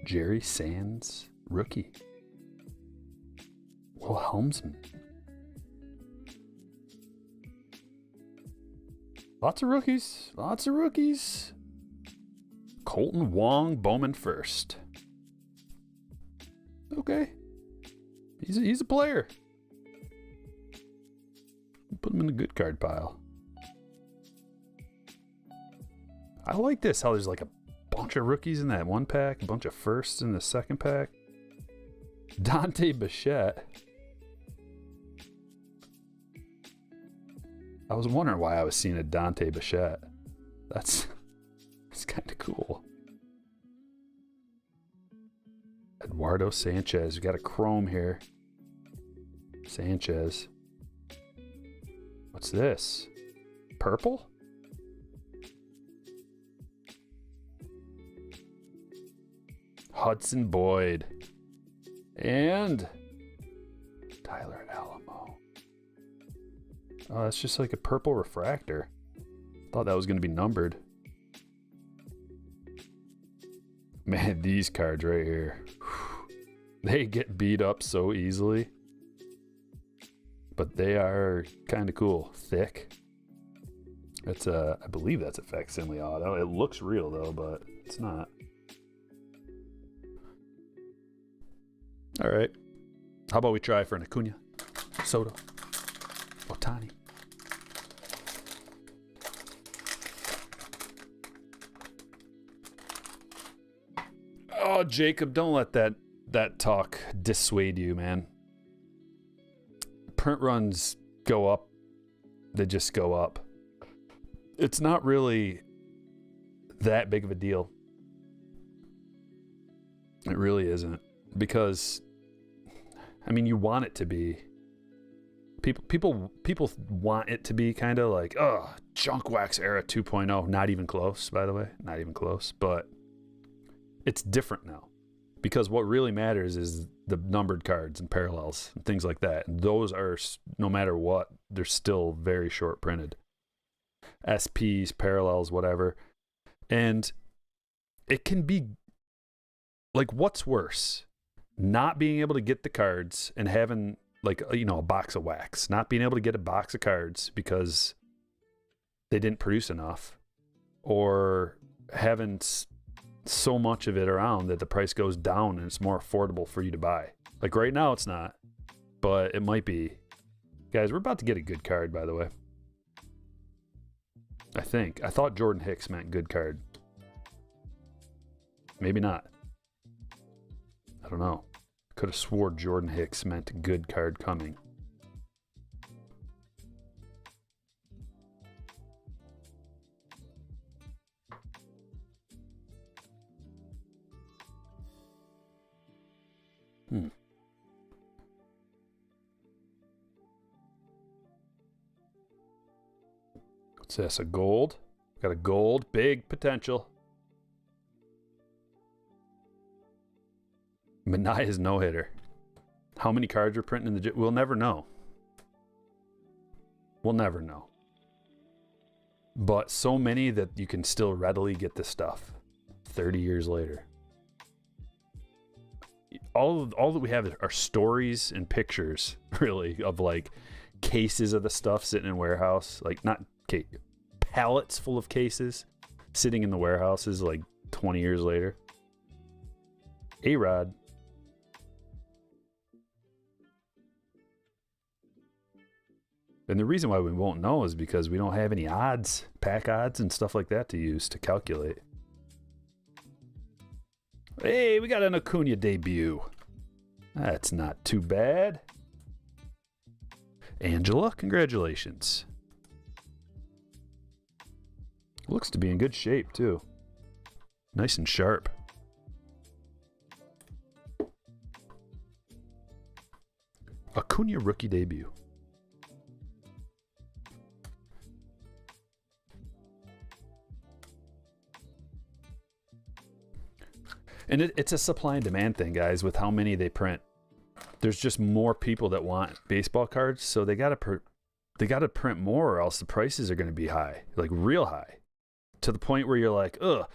Jerry Sands, rookie. Will Helmsman. Lots of rookies. Lots of rookies. Colton Wong, Bowman first. Okay. He's a player. Put him in the good card pile. I like this, how there's like a bunch of rookies in that one pack, a bunch of firsts in the second pack. Dante Bichette. I was wondering why I was seeing a Dante Bichette. That's kind of cool. Eduardo Sanchez. We got a chrome here. Sanchez. What's this? Purple? Hudson Boyd. And Tyler Alamo. Oh, that's just like a purple refractor. Thought that was going to be numbered. Man, these cards right here. They get beat up so easily. But they are kind of cool. Thick. It's a, I believe that's a facsimile auto. It looks real though, but it's not. All right. How about we try for an Acuna, Soto, Ohtani? Oh, Jacob, don't let that talk dissuade you, man. Print runs go up. They just go up. It's not really that big of a deal. It really isn't. Because, I mean, you want it to be. People want it to be kind of like, oh, junk wax era 2.0. Not even close, by the way. Not even close. But it's different now. Because what really matters is the numbered cards and parallels and things like that. And those are, no matter what, they're still very short printed. SPs, parallels, whatever. And it can be, like, what's worse? Not being able to get the cards and having, like, you know, a box of wax. Not being able to get a box of cards because they didn't produce enough. Or having so much of it around that the price goes down and it's more affordable for you to buy. Like right now it's not, but it might be. Guys, we're about to get a good card, by the way. I think. I thought Jordan Hicks meant good card. Maybe not. I don't know. Could have swore Jordan Hicks meant good card coming. What's this? A gold? Got a gold. Big potential. Manaya's no-hitter. How many cards are printing in the... We'll never know. We'll never know. But so many that you can still readily get this stuff 30 years later. All that we have are stories and pictures, really, of like cases of the stuff sitting in warehouse. Like, not pallets full of cases sitting in the warehouses like 20 years later. A-Rod. And the reason why we won't know is because we don't have any odds, pack odds and stuff like that to use to calculate. Hey, we got an Acuna debut. That's not too bad. Angela, congratulations. Looks to be in good shape, too. Nice and sharp. Acuna rookie debut. And it's a supply and demand thing, guys, with how many they print. There's just more people that want baseball cards, so they gotta print more, or else the prices are gonna be high, like real high, to the point where you're like, ugh.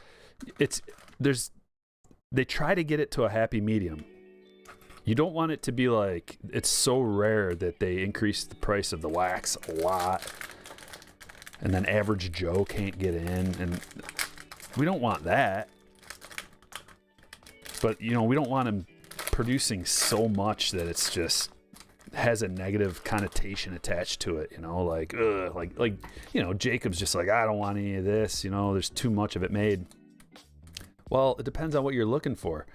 They try to get it to a happy medium. You don't want it to be like, it's so rare that they increase the price of the wax a lot. and then average Joe can't get in, and we don't want that. But, you know, we don't want him producing so much that it's just has a negative connotation attached to it, you know, like, ugh, like, you know, Jacob's just like, I don't want any of this, you know, there's too much of it made. Well, it depends on what you're looking for.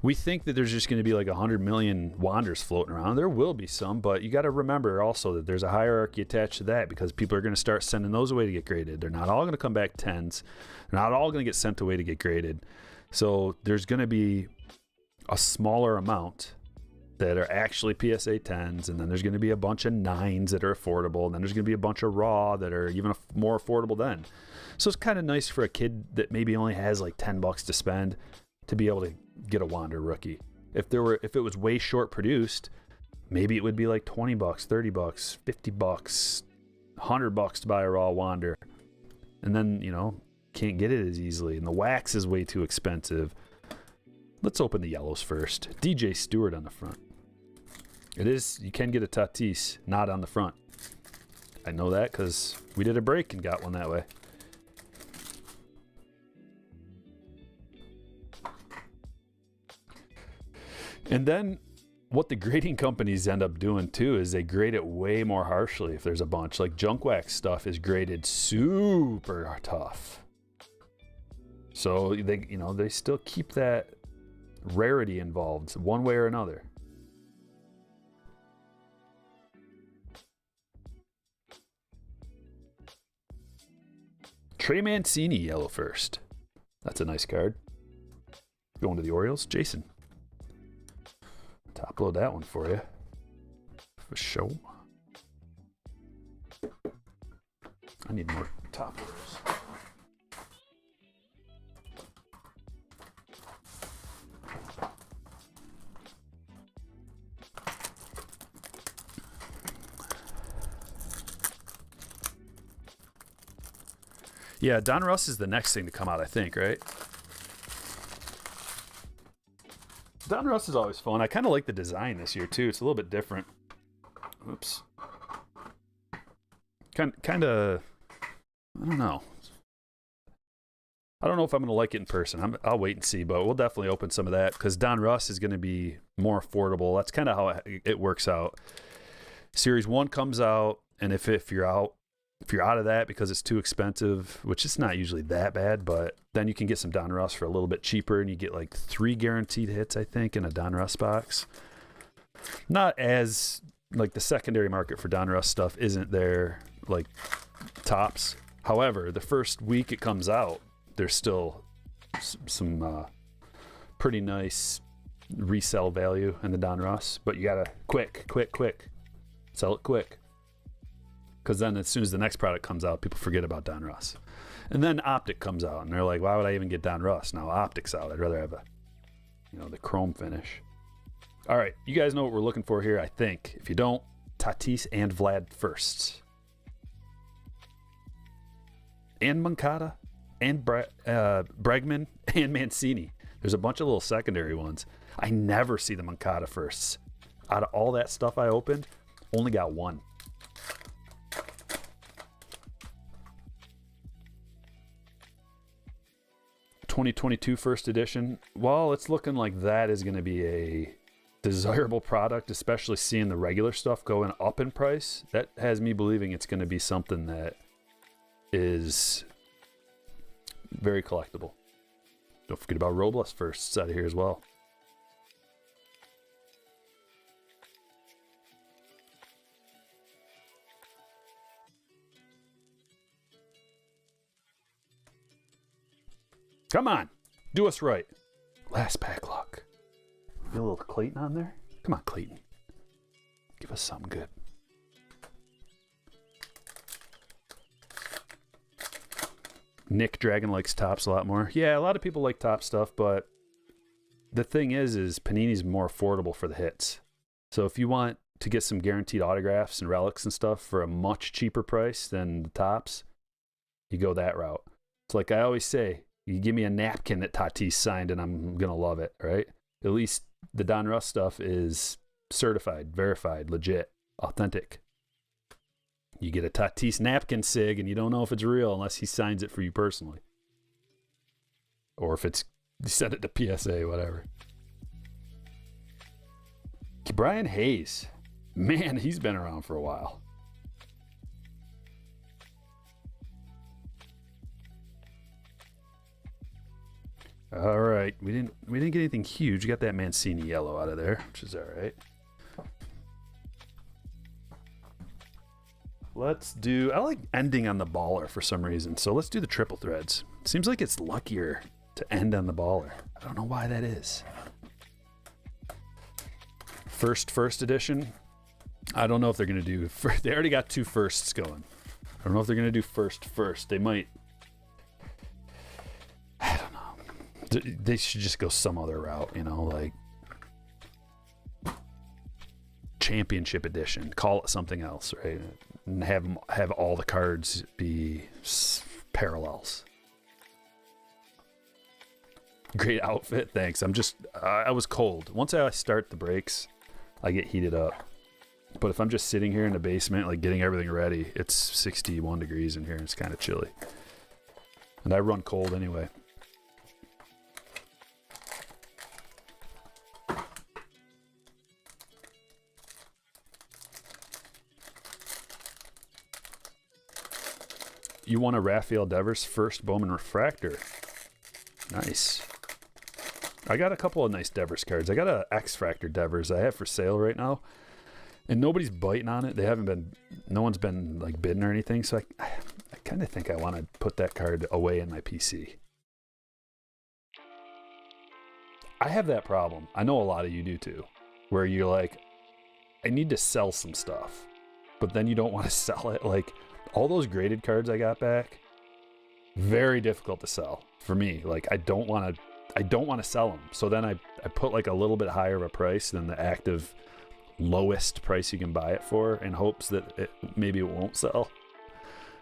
We think that there's just going to be like 100 million Wanders floating around. There will be some, but you got to remember also that there's a hierarchy attached to that, because people are going to start sending those away to get graded. They're not all going to come back 10s. They're not all going to get sent away to get graded. So there's going to be a smaller amount that are actually PSA 10s, and then there's going to be a bunch of 9s that are affordable, and then there's going to be a bunch of raw that are even more affordable then. So it's kind of nice for a kid that maybe only has like $10 to spend to be able to get a Wander rookie. If it was way short produced, maybe it would be like $20, $30, $50, $100 to buy a raw Wander, and then, you know, can't get it as easily, and the wax is way too expensive. Let's open the yellows first. DJ Stewart on the front. It is, you can get a Tatis not on the front. I know that because we did a break and got one that way. And then what the grading companies end up doing too is they grade it way more harshly if there's a bunch. Like junk wax stuff is graded super tough. So they, you know, they still keep that rarity involved one way or another. Trey Mancini yellow first. That's a nice card. Going to the Orioles, Jason. Top load that one for you. For show. I need more top loaders. Yeah, Don Russ is the next thing to come out, I think, right? Don Russ is always fun. I kind of like the design this year, too. It's a little bit different. Oops. Kind of, I don't know. I don't know if I'm going to like it in person. I'll wait and see, but we'll definitely open some of that because Don Russ is going to be more affordable. That's kind of how it works out. Series 1 comes out, and if you're out of that because it's too expensive, which is not usually that bad, but then you can get some Don Russ for a little bit cheaper, and you get like 3 guaranteed hits, I think, in a Don Russ box. Not as, like, the secondary market for Don Russ stuff isn't there, like, tops. However, the first week it comes out, there's still some pretty nice resell value in the Don Russ, but you gotta quick. Sell it quick. Because then as soon as the next product comes out, people forget about Don Russ. And then Optic comes out, and they're like, why would I even get Don Russ? Now Optic's out. I'd rather have the chrome finish. All right, you guys know what we're looking for here, I think. If you don't, Tatis and Vlad firsts. And Moncada, and Bregman, and Mancini. There's a bunch of little secondary ones. I never see the Moncada firsts. Out of all that stuff I opened, only got one. '22 first edition. Well, it's looking like that is going to be a desirable product, especially seeing the regular stuff going up in price. That has me believing it's going to be something that is very collectible. Don't forget about Robles firsts out of here as well. Come on, do us right. Last pack luck. Get a little Clayton on there. Come on, Clayton. Give us something good. Nick Dragon likes tops a lot more. Yeah, a lot of people like top stuff, but the thing is Panini's more affordable for the hits. So if you want to get some guaranteed autographs and relics and stuff for a much cheaper price than the tops, you go that route. It's like I always say, you give me a napkin that Tatis signed and I'm going to love it, right? At least the Don Russ stuff is certified, verified, legit, authentic. You get a Tatis napkin sig, and you don't know if it's real unless he signs it for you personally. Or if it's, you send it to PSA, whatever. Brian Hayes. Man, he's been around for a while. All right, we didn't get anything huge. We got that Mancini yellow out of there, which is all right. Let's do, I like ending on the baller for some reason, so let's do the triple threads. Seems like it's luckier to end on the baller. I don't know why that is. First edition. I don't know if they're gonna do. They already got 2 firsts going. I don't know if they're gonna do first. They might. I don't know. They should just go some other route, you know, like championship edition. Call it something else, right? And have all the cards be parallels. Great outfit, thanks. I was cold. Once I start the breaks, I get heated up. But if I'm just sitting here in the basement, like getting everything ready, it's 61 degrees in here and it's kind of chilly. And I run cold anyway. You want a Rafael Devers first Bowman refractor. Nice. I got a couple of nice Devers cards. I got a X-Fractor Devers I have for sale right now. And nobody's biting on it. No one's been like bidding or anything. So I kind of think I want to put that card away in my PC. I have that problem. I know a lot of you do too. Where you're like, I need to sell some stuff. But then you don't want to sell it. Like all those graded cards I got back, very difficult to sell for me. Like I don't want to sell them. So then I put like a little bit higher of a price than the active lowest price you can buy it for in hopes that maybe it won't sell.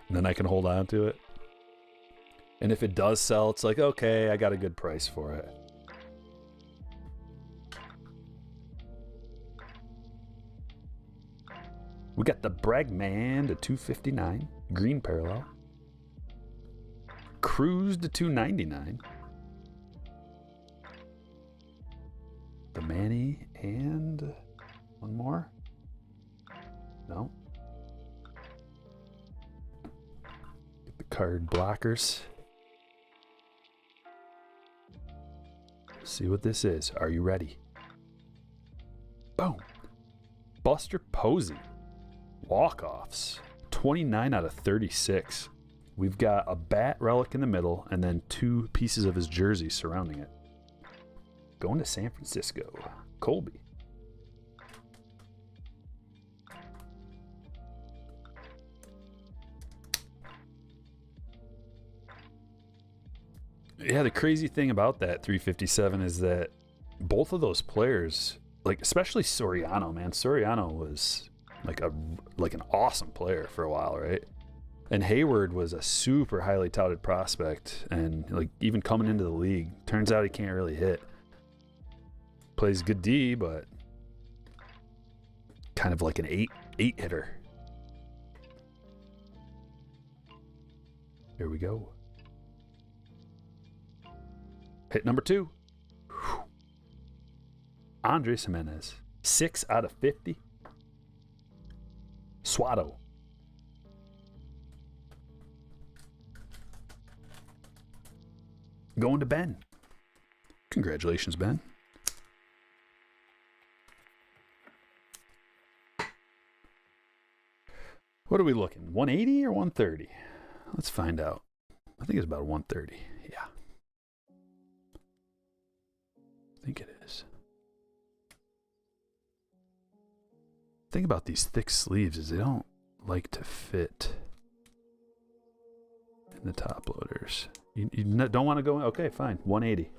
And then I can hold on to it. And if it does sell, it's like, okay, I got a good price for it. We got the Bregman to 259, green parallel. Cruz to 299. The Manny and one more? No. Get the card blockers. See what this is. Are you ready? Boom. Buster Posey. Walk-offs. 29 out of 36. We've got a bat relic in the middle and then 2 pieces of his jersey surrounding it. Going to San Francisco. Colby. Yeah, the crazy thing about that 357 is that both of those players, like especially Soriano, man. Soriano was like an awesome player for a while, right? And Hayward was a super highly touted prospect, and like even coming into the league, turns out he can't really hit. Plays good D, but kind of like an eight hitter. Here we go. Hit number 2. Whew. Andres Jimenez. 6 out of 50. Swatto. Going to Ben. Congratulations, Ben. What are we looking? 180 or 130? Let's find out. I think it's about 130. Yeah. I think it is. The thing about these thick sleeves is they don't like to fit in the top loaders. You don't want to go, okay, fine, 180.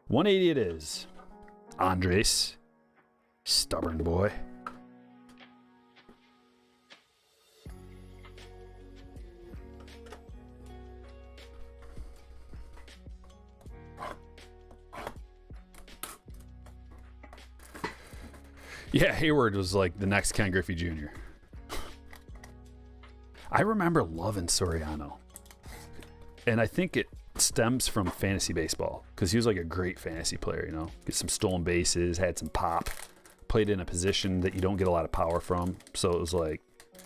180 it is. Andres, stubborn boy. Yeah, Hayward was like the next Ken Griffey Jr. I remember loving Soriano. And I think it stems from fantasy baseball because he was like a great fantasy player, you know, get some stolen bases, had some pop, played in a position that you don't get a lot of power from. So it was like,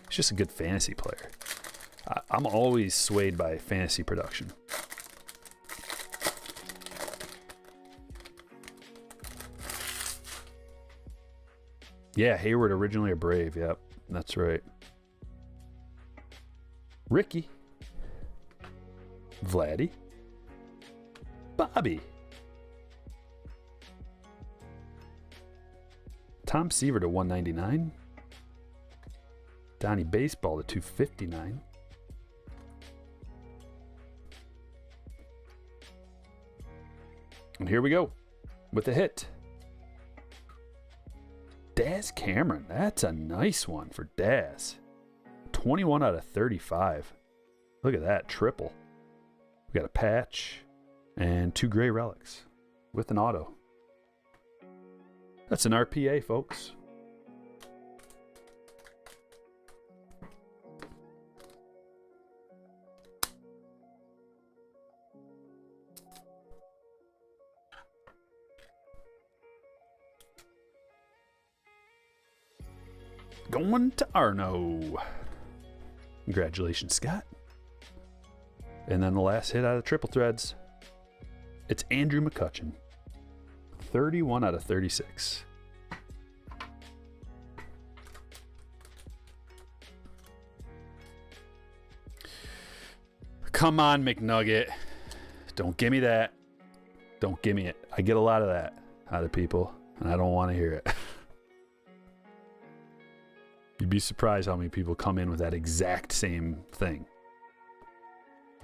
he's just a good fantasy player. I'm always swayed by fantasy production. Yeah, Hayward originally a Brave. Yep, that's right. Ricky. Vladdy. Bobby. Tom Seaver to 199. Donnie Baseball to 259. And here we go with the hit. Daz Cameron. That's a nice one for Daz. 21 out of 35. Look at that. Triple. We got a patch and 2 gray relics with an auto. That's an RPA, folks. Going to Arno. Congratulations, Scott. And then the last hit out of triple threads, it's Andrew McCutcheon. 31 out of 36. Come on, McNugget. Don't give me that. Don't give me it. I get a lot of that out of people, and I don't want to hear it. You'd be surprised how many people come in with that exact same thing.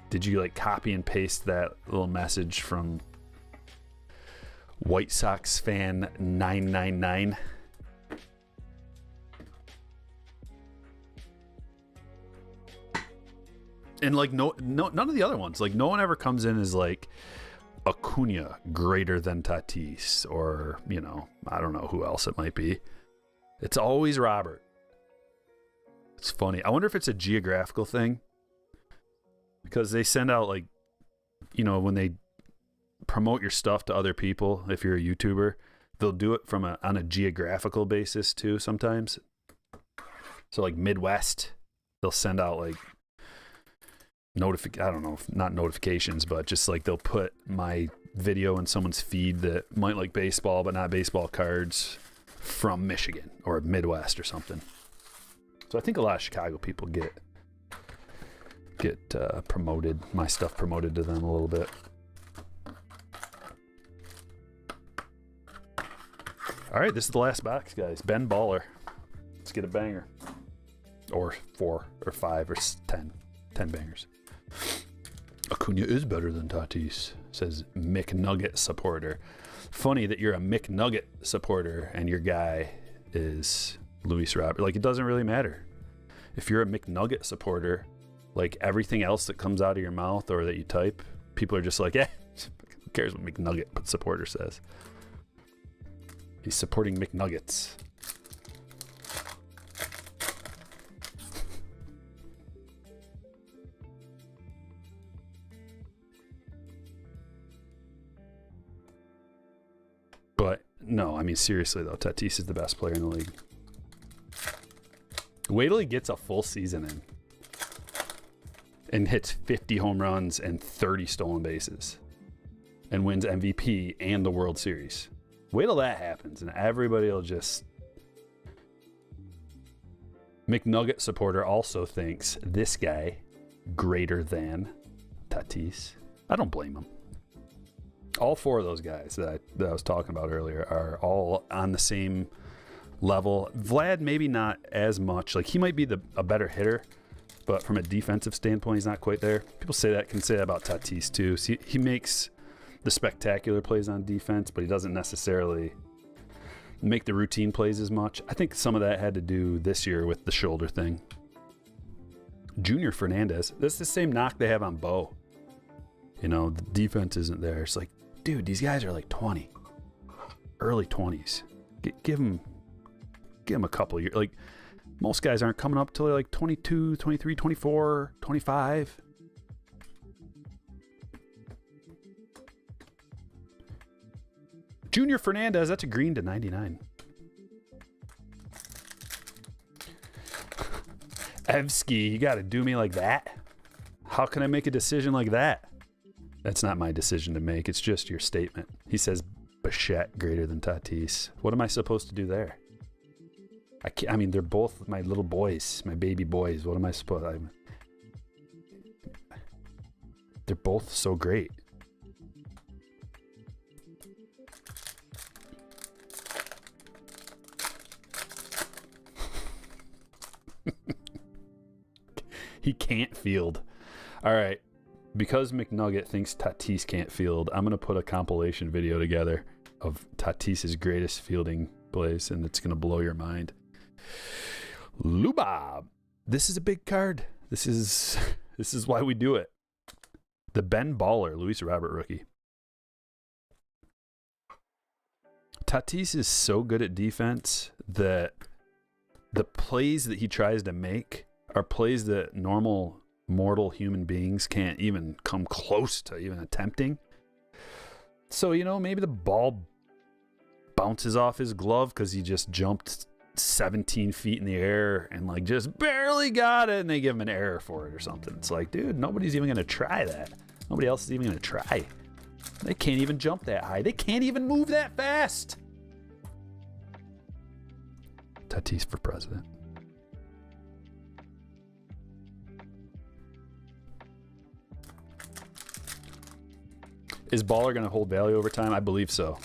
Did you like copy and paste that little message from White Sox fan 999? And like no none of the other ones. Like no one ever comes in as like Acuna greater than Tatis, or you know, I don't know who else it might be. It's always Robert. It's funny. I wonder if it's a geographical thing. Because they send out like, you know, when they promote your stuff to other people, if you're a YouTuber, they'll do it from on a geographical basis too sometimes. So like Midwest, they'll send out like I don't know, not notifications, but just like they'll put my video in someone's feed that might like baseball but not baseball cards from Michigan or Midwest or something. So I think a lot of Chicago people get promoted, my stuff promoted to them a little bit. All right, this is the last box, guys. Ben Baller. Let's get a banger. Or 4 or 5 or 10 bangers. Acuna is better than Tatis, says McNugget supporter. Funny that you're a McNugget supporter and your guy is Luis Robert. Like, it doesn't really matter. If you're a McNugget supporter, like everything else that comes out of your mouth or that you type, people are just like, who cares what McNugget supporter says? He's supporting McNuggets. But no, I mean, seriously though, Tatis is the best player in the league. Wait till he gets a full season in and hits 50 home runs and 30 stolen bases and wins MVP and the World Series. Wait till that happens and everybody will just... McNugget supporter also thinks this guy greater than Tatis. I don't blame him. All 4 of those guys that I was talking about earlier are all on the same level. Vlad maybe not as much. Like he might be a better hitter, but from a defensive standpoint, he's not quite there. People can say that about Tatis too. See, he makes the spectacular plays on defense, but he doesn't necessarily make the routine plays as much. I think some of that had to do this year with the shoulder thing. Junior Fernandez, that's the same knock they have on Bo. You know, the defense isn't there. It's like, dude, these guys are like 20, early 20s. Give them a couple years. Like, Most guys aren't coming up till they're like 22, 23, 24, 25. Junior Fernandez, that's a green to 99. Evsky, you got to do me like that? How can I make a decision like that? That's not my decision to make. It's just your statement. He says Bichette greater than Tatis. What am I supposed to do there? I mean, they're both my little boys, my baby boys. What am I supposed to... They're both so great. He can't field. All right. Because McNugget thinks Tatis can't field, I'm going to put a compilation video together of Tatis's greatest fielding plays, and it's going to blow your mind. Lubob. This is a big card. This is why we do it. The Ben Baller, Luis Robert rookie. Tatis is so good at defense that the plays that he tries to make are plays that normal mortal human beings can't even come close to even attempting. So, you know, maybe the ball bounces off his glove because he just jumped 17 feet in the air and like just barely got it, and they give him an error for it or something. It's like, dude, nobody's even going to try that. Nobody else is even going to try. They can't even jump that high. They can't even move that fast. Tatis for president. Is Baller going to hold value over time? I believe so.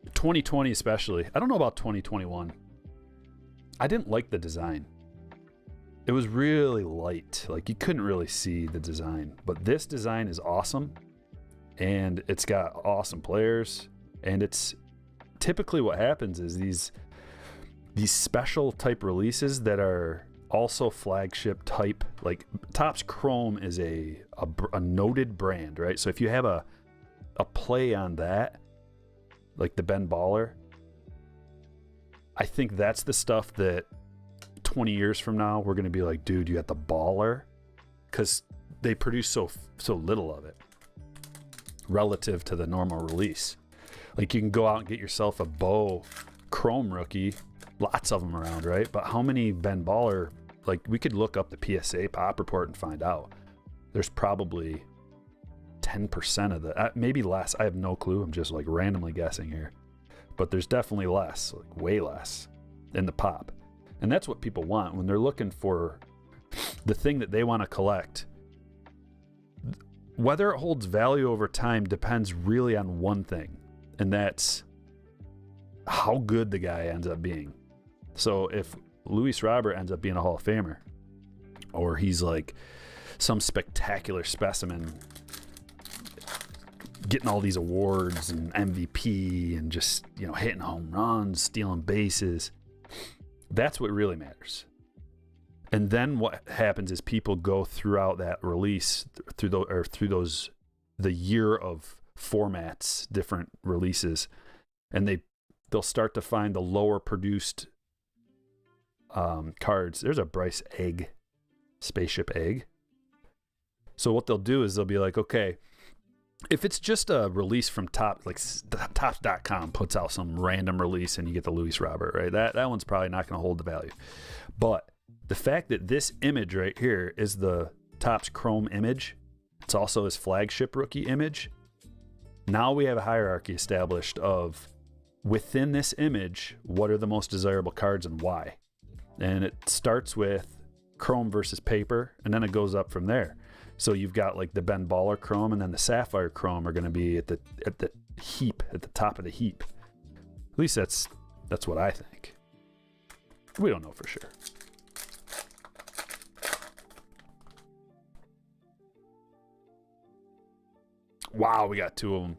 2020 especially. I don't know about 2021. I didn't like the design. It was really light. Like, you couldn't really see the design. But this design is awesome. And it's got awesome players. And it's typically what happens is these special type releases that are also flagship type, like Topps Chrome is a noted brand, right? So if you have a play on that, like the Ben Baller, I think that's the stuff that 20 years from now we're going to be like, dude, you got the Baller, because they produce so little of it relative to the normal release. Like, you can go out and get yourself a Bo Chrome rookie, lots of them around, right? But how many Ben Baller, like, we could look up the PSA pop report and find out. There's probably 10% of the, maybe less. I have no clue. I'm just like randomly guessing here. But there's definitely less, like way less in the pop. And that's what people want when they're looking for the thing that they want to collect. Whether it holds value over time depends really on one thing, and that's how good the guy ends up being. So if Luis Robert ends up being a Hall of Famer, or he's like some spectacular specimen getting all these awards and MVP and just, you know, hitting home runs, stealing bases, that's what really matters. And then what happens is people go throughout that release through the year of formats, different releases, and they'll start to find the lower produced cards. There's a Bryce Egg, Spaceship Egg. So what they'll do is they'll be like, okay, if it's just a release from Topps.com puts out some random release and you get the Luis Robert, right? That one's probably not going to hold the value. But the fact that this image right here is the Topps Chrome image, it's also his flagship rookie image. Now we have a hierarchy established of, within this image, what are the most desirable cards and why? And it starts with Chrome versus paper, and then it goes up from there. So you've got like the Ben Baller Chrome, and then the Sapphire Chrome are going to be at the heap, at the top of the heap. At least that's what I think. We don't know for sure. Wow, we got two of them.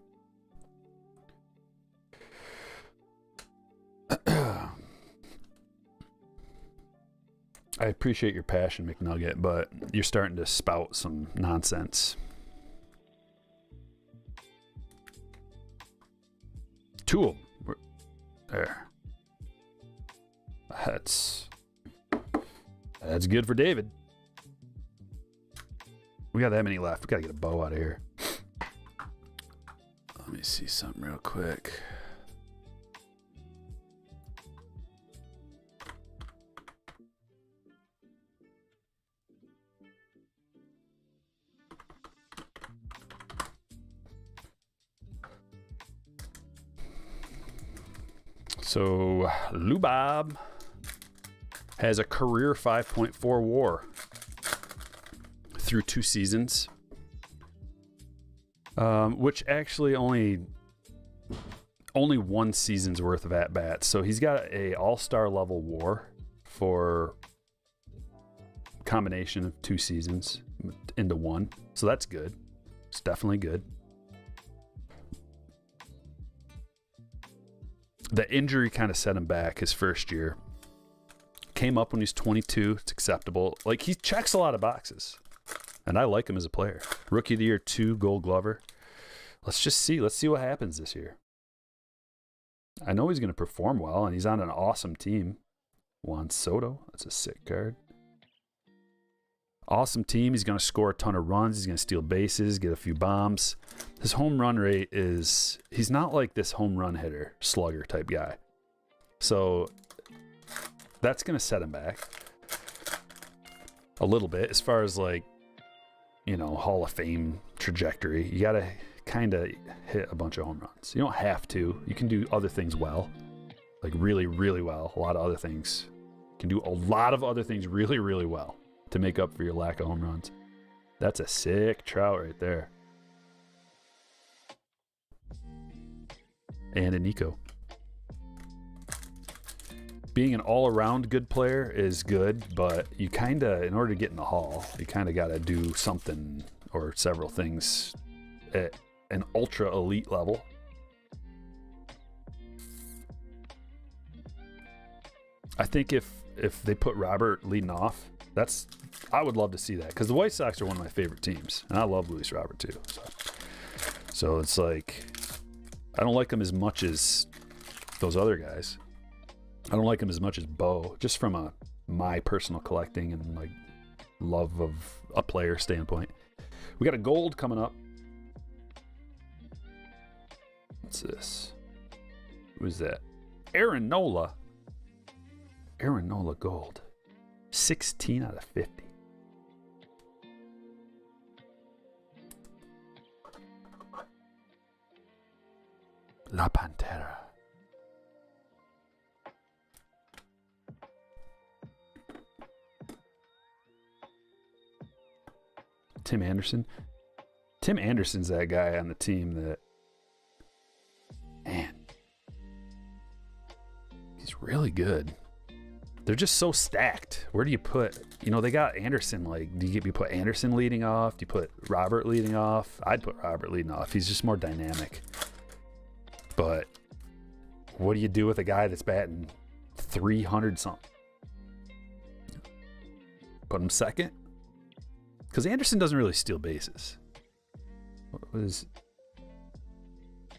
I appreciate your passion, McNugget, but you're starting to spout some nonsense. Two of them. There. That's good for David. We got that many left. We got to get a bow out of here. Let me see something real quick. So, Lubob has a career 5.4 WAR through 2 seasons, which actually only 1 season's worth of at-bats. So he's got a all-star level WAR for combination of 2 seasons into 1. So that's good. It's definitely good. The injury kind of set him back his first year. Came up when he's 22. It's acceptable. Like, he checks a lot of boxes. And I like him as a player. Rookie of the Year 2, Gold Glover. Let's just see. Let's see what happens this year. I know he's going to perform well, and he's on an awesome team. Juan Soto. That's a sick card. Awesome team. He's going to score a ton of runs. He's going to steal bases, get a few bombs. His home run rate is... He's not like this home run hitter, slugger type guy. So that's going to set him back a little bit as far as, like, you know, Hall of Fame trajectory. You got to kind of hit a bunch of home runs. You don't have to. You can do other things well. Like, really, really well. A lot of other things. You can do a lot of other things really, really well to make up for your lack of home runs. That's a sick Trout right there. And a Nico. Being an all-around good player is good, but you kind of, in order to get in the Hall, you kind of got to do something or several things at an ultra elite level. I think if they put Robert leading off, I would love to see that, because the White Sox are one of my favorite teams, and I love Luis Robert too. So it's like, I don't like him as much as those other guys. I don't like him as much as Bo, just from my personal collecting and like love of a player standpoint. We got a gold coming up. What's this? Who's that? Aaron Nola. Aaron Nola gold. 16 out of 50. La Pantera. Tim Anderson. Tim Anderson's that guy on the team that, man, he's really good. They're just so stacked. Where do you put, you know, they got Anderson, like, do you put Anderson leading off? Do you put Robert leading off? I'd put Robert leading off. He's just more dynamic. But what do you do with a guy that's batting 300 something? Put him second? Because Anderson doesn't really steal bases. What is...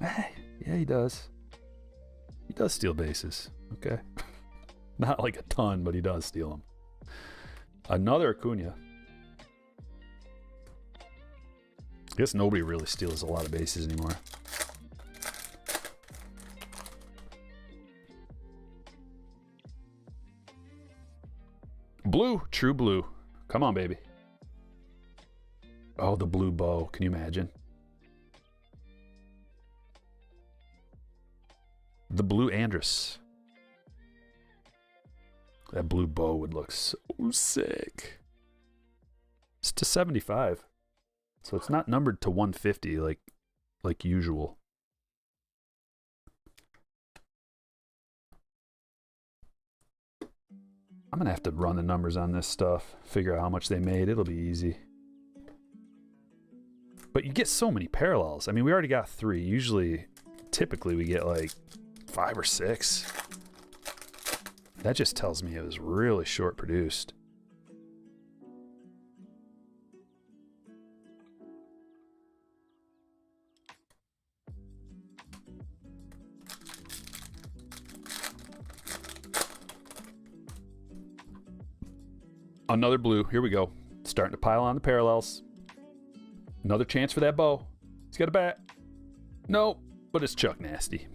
Yeah, he does. He does steal bases. Okay. Not like a ton, but he does steal them. Another Acuna. I guess nobody really steals a lot of bases anymore. Blue. True blue. Come on, baby. Oh, the blue bow. Can you imagine? The blue Andrus. That blue bow would look so sick. It's to 75. So it's not numbered to 150 like usual. I'm going to have to run the numbers on this stuff, figure out how much they made. It'll be easy. But you get so many parallels. I mean, we already got 3. Typically, we get like 5 or 6. That just tells me it was really short produced. Another blue. Here we go. Starting to pile on the parallels. Another chance for that bow. He's got a bat. Nope, but it's Chuck Nasty.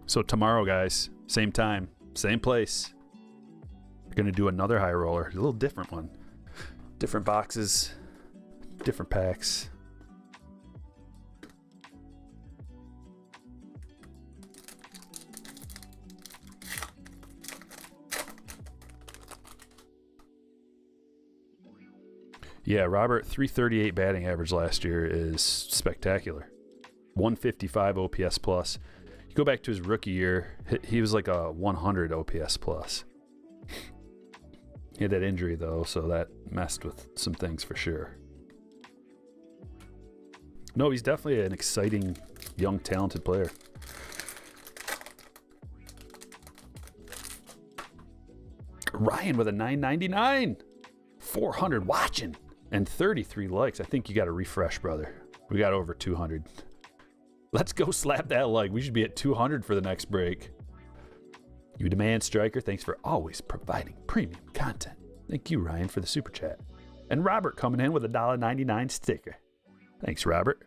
So tomorrow, guys, same time, same place. We're going to do another high roller. A little different one. Different boxes, different packs. Yeah, Robert, 338 batting average last year is spectacular. 155 OPS plus. You go back to his rookie year, he was like a 100 OPS plus. He had that injury, though, so that messed with some things for sure. No, he's definitely an exciting, young, talented player. Ryan with a 999. 400 watching and 33 likes. I think you got to refresh, brother. We got over 200. Let's go slap that like. We should be at 200 for the next break. You demand striker. Thanks for always providing premium content. Thank you, Ryan, for the super chat. And Robert coming in with a $1.99 sticker. Thanks, Robert.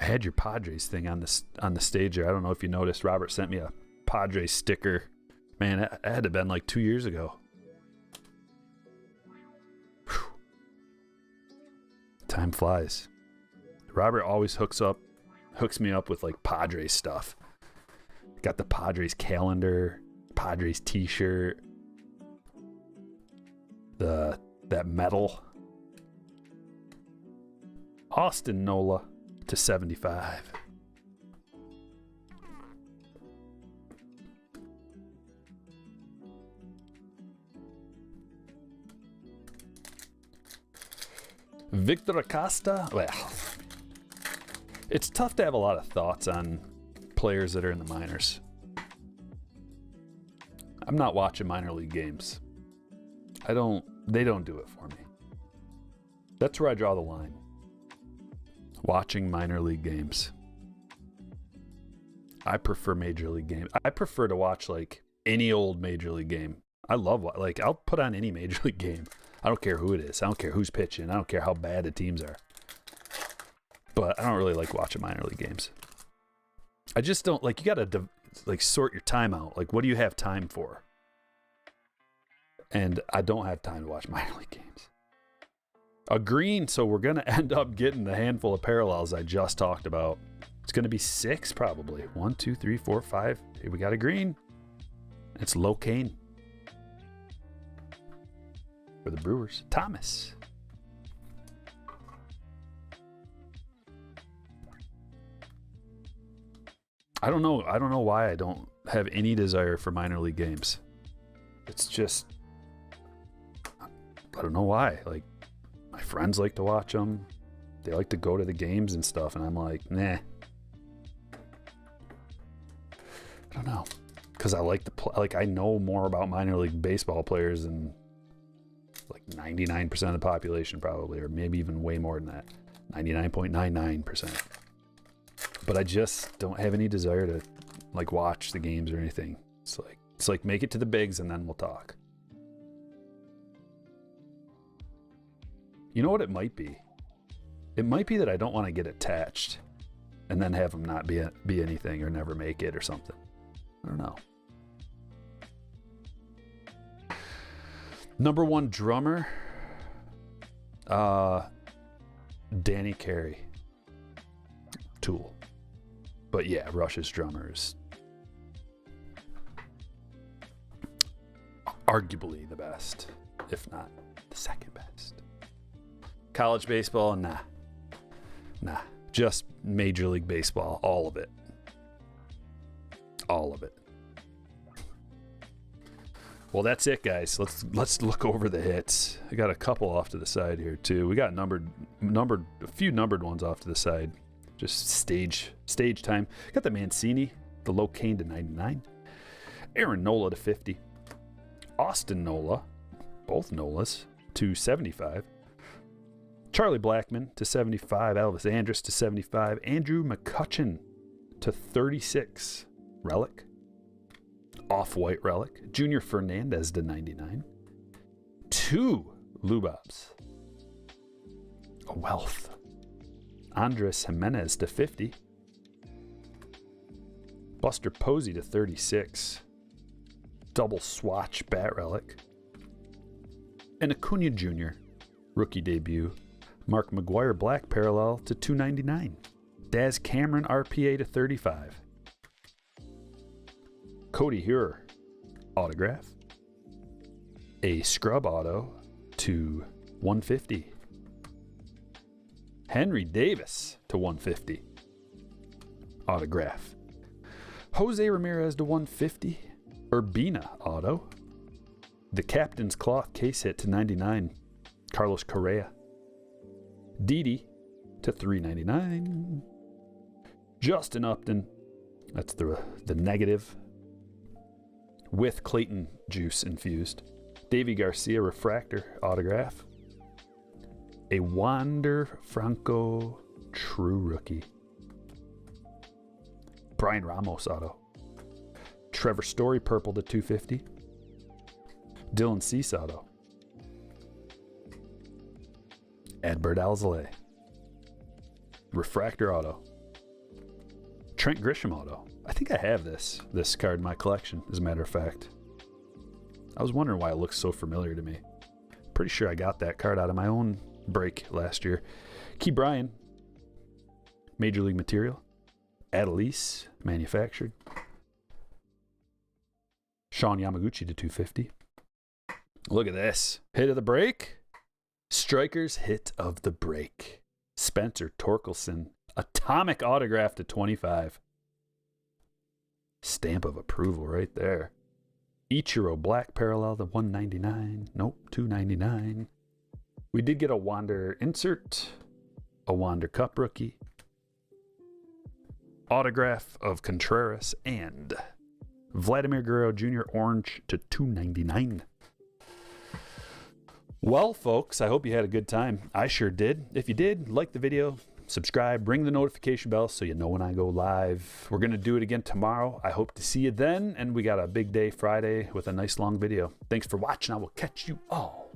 I had your Padres thing on the stage here. I don't know if you noticed. Robert sent me a Padres sticker. Man, that had to have been like 2 years ago. Whew. Time flies. Robert always hooks me up with like Padres stuff. Got the Padres calendar, Padres t-shirt, that medal. Austin Nola to 75. Victor Acosta. Well, it's tough to have a lot of thoughts on players that are in the minors. I'm not watching minor league games. They don't do it for me. That's where I draw the line. Watching minor league games. I prefer major league games. I prefer to watch like any old major league game. I love, like, I'll put on any major league game. I don't care who it is. I don't care who's pitching. I don't care how bad the teams are. But I don't really like watching minor league games. I just don't, like, you got to, like, sort your time out. Like, what do you have time for? And I don't have time to watch minor league games. A green, so we're going to end up getting the handful of parallels I just talked about. It's going to be 6, probably. 1, 2, 3, 4, 5. Here we got a green. It's Locane. For the Brewers. Thomas. I don't know why I don't have any desire for minor league games. It's just, I don't know why. Like, my friends like to watch them. They like to go to the games and stuff, and I'm like, nah. I don't know. Because I like to play, like, I know more about minor league baseball players than like 99% of the population probably, or maybe even way more than that. 99.99%. But I just don't have any desire to like watch the games or anything. It's like make it to the bigs and then we'll talk. You know what it might be? It might be that I don't want to get attached and then have them not be anything or never make it or something. I don't know. Number 1 drummer, Danny Carey, Tool. But yeah, Rush's drummers, arguably the best, if not the second best. College baseball, nah. Just Major League Baseball, all of it. All of it. Well, that's it, guys. Let's look over the hits. I got a couple off to the side here too. We got a few numbered ones off to the side. Just stage time. Got the Mancini, the Locane to 99. Aaron Nola to 50. Austin Nola, both Nolas to 75. Charlie Blackmon to 75. Elvis Andrus to 75. Andrew McCutcheon to 36. Relic. Off-white relic. Junior Fernandez to 99. 2 Lubobs. A wealth. Andres Jimenez to 50. Buster Posey to 36. Double swatch bat relic. And Acuna Jr. rookie debut. Mark McGuire black parallel to 299. Daz Cameron RPA to 35. Cody Huer autograph. A scrub auto to 150. Henry Davis to 150. Autograph. Jose Ramirez to 150. Urbina auto. The Captain's Cloth case hit to 99. Carlos Correa. Didi to 399. Justin Upton. That's the negative. With Clayton juice infused. Davy Garcia refractor autograph. A Wander Franco true rookie. Brian Ramos auto. Trevor Story purple to 250. Dylan Cease auto. Adbert Alzolay. Refractor auto. Trent Grisham auto. I think I have this card in my collection, as a matter of fact. I was wondering why it looks so familiar to me. Pretty sure I got that card out of my own break last year. Key Bryan. Major League material. Adelise, manufactured. Sean Yamaguchi to 250. Look at this. Hit of the break. Strikers hit of the break. Spencer Torkelson. Atomic autograph to 25. Stamp of approval right there. Ichiro black parallel to 199. Nope, 299. We did get a Wander insert. A Wander Cup rookie. Autograph of Contreras and Vladimir Guerrero Jr. orange to 299. Well, folks, I hope you had a good time. I sure did. If you did, like the video, subscribe, ring the notification bell so you know when I go live. We're going to do it again tomorrow. I hope to see you then. And we got a big day Friday with a nice long video. Thanks for watching. I will catch you all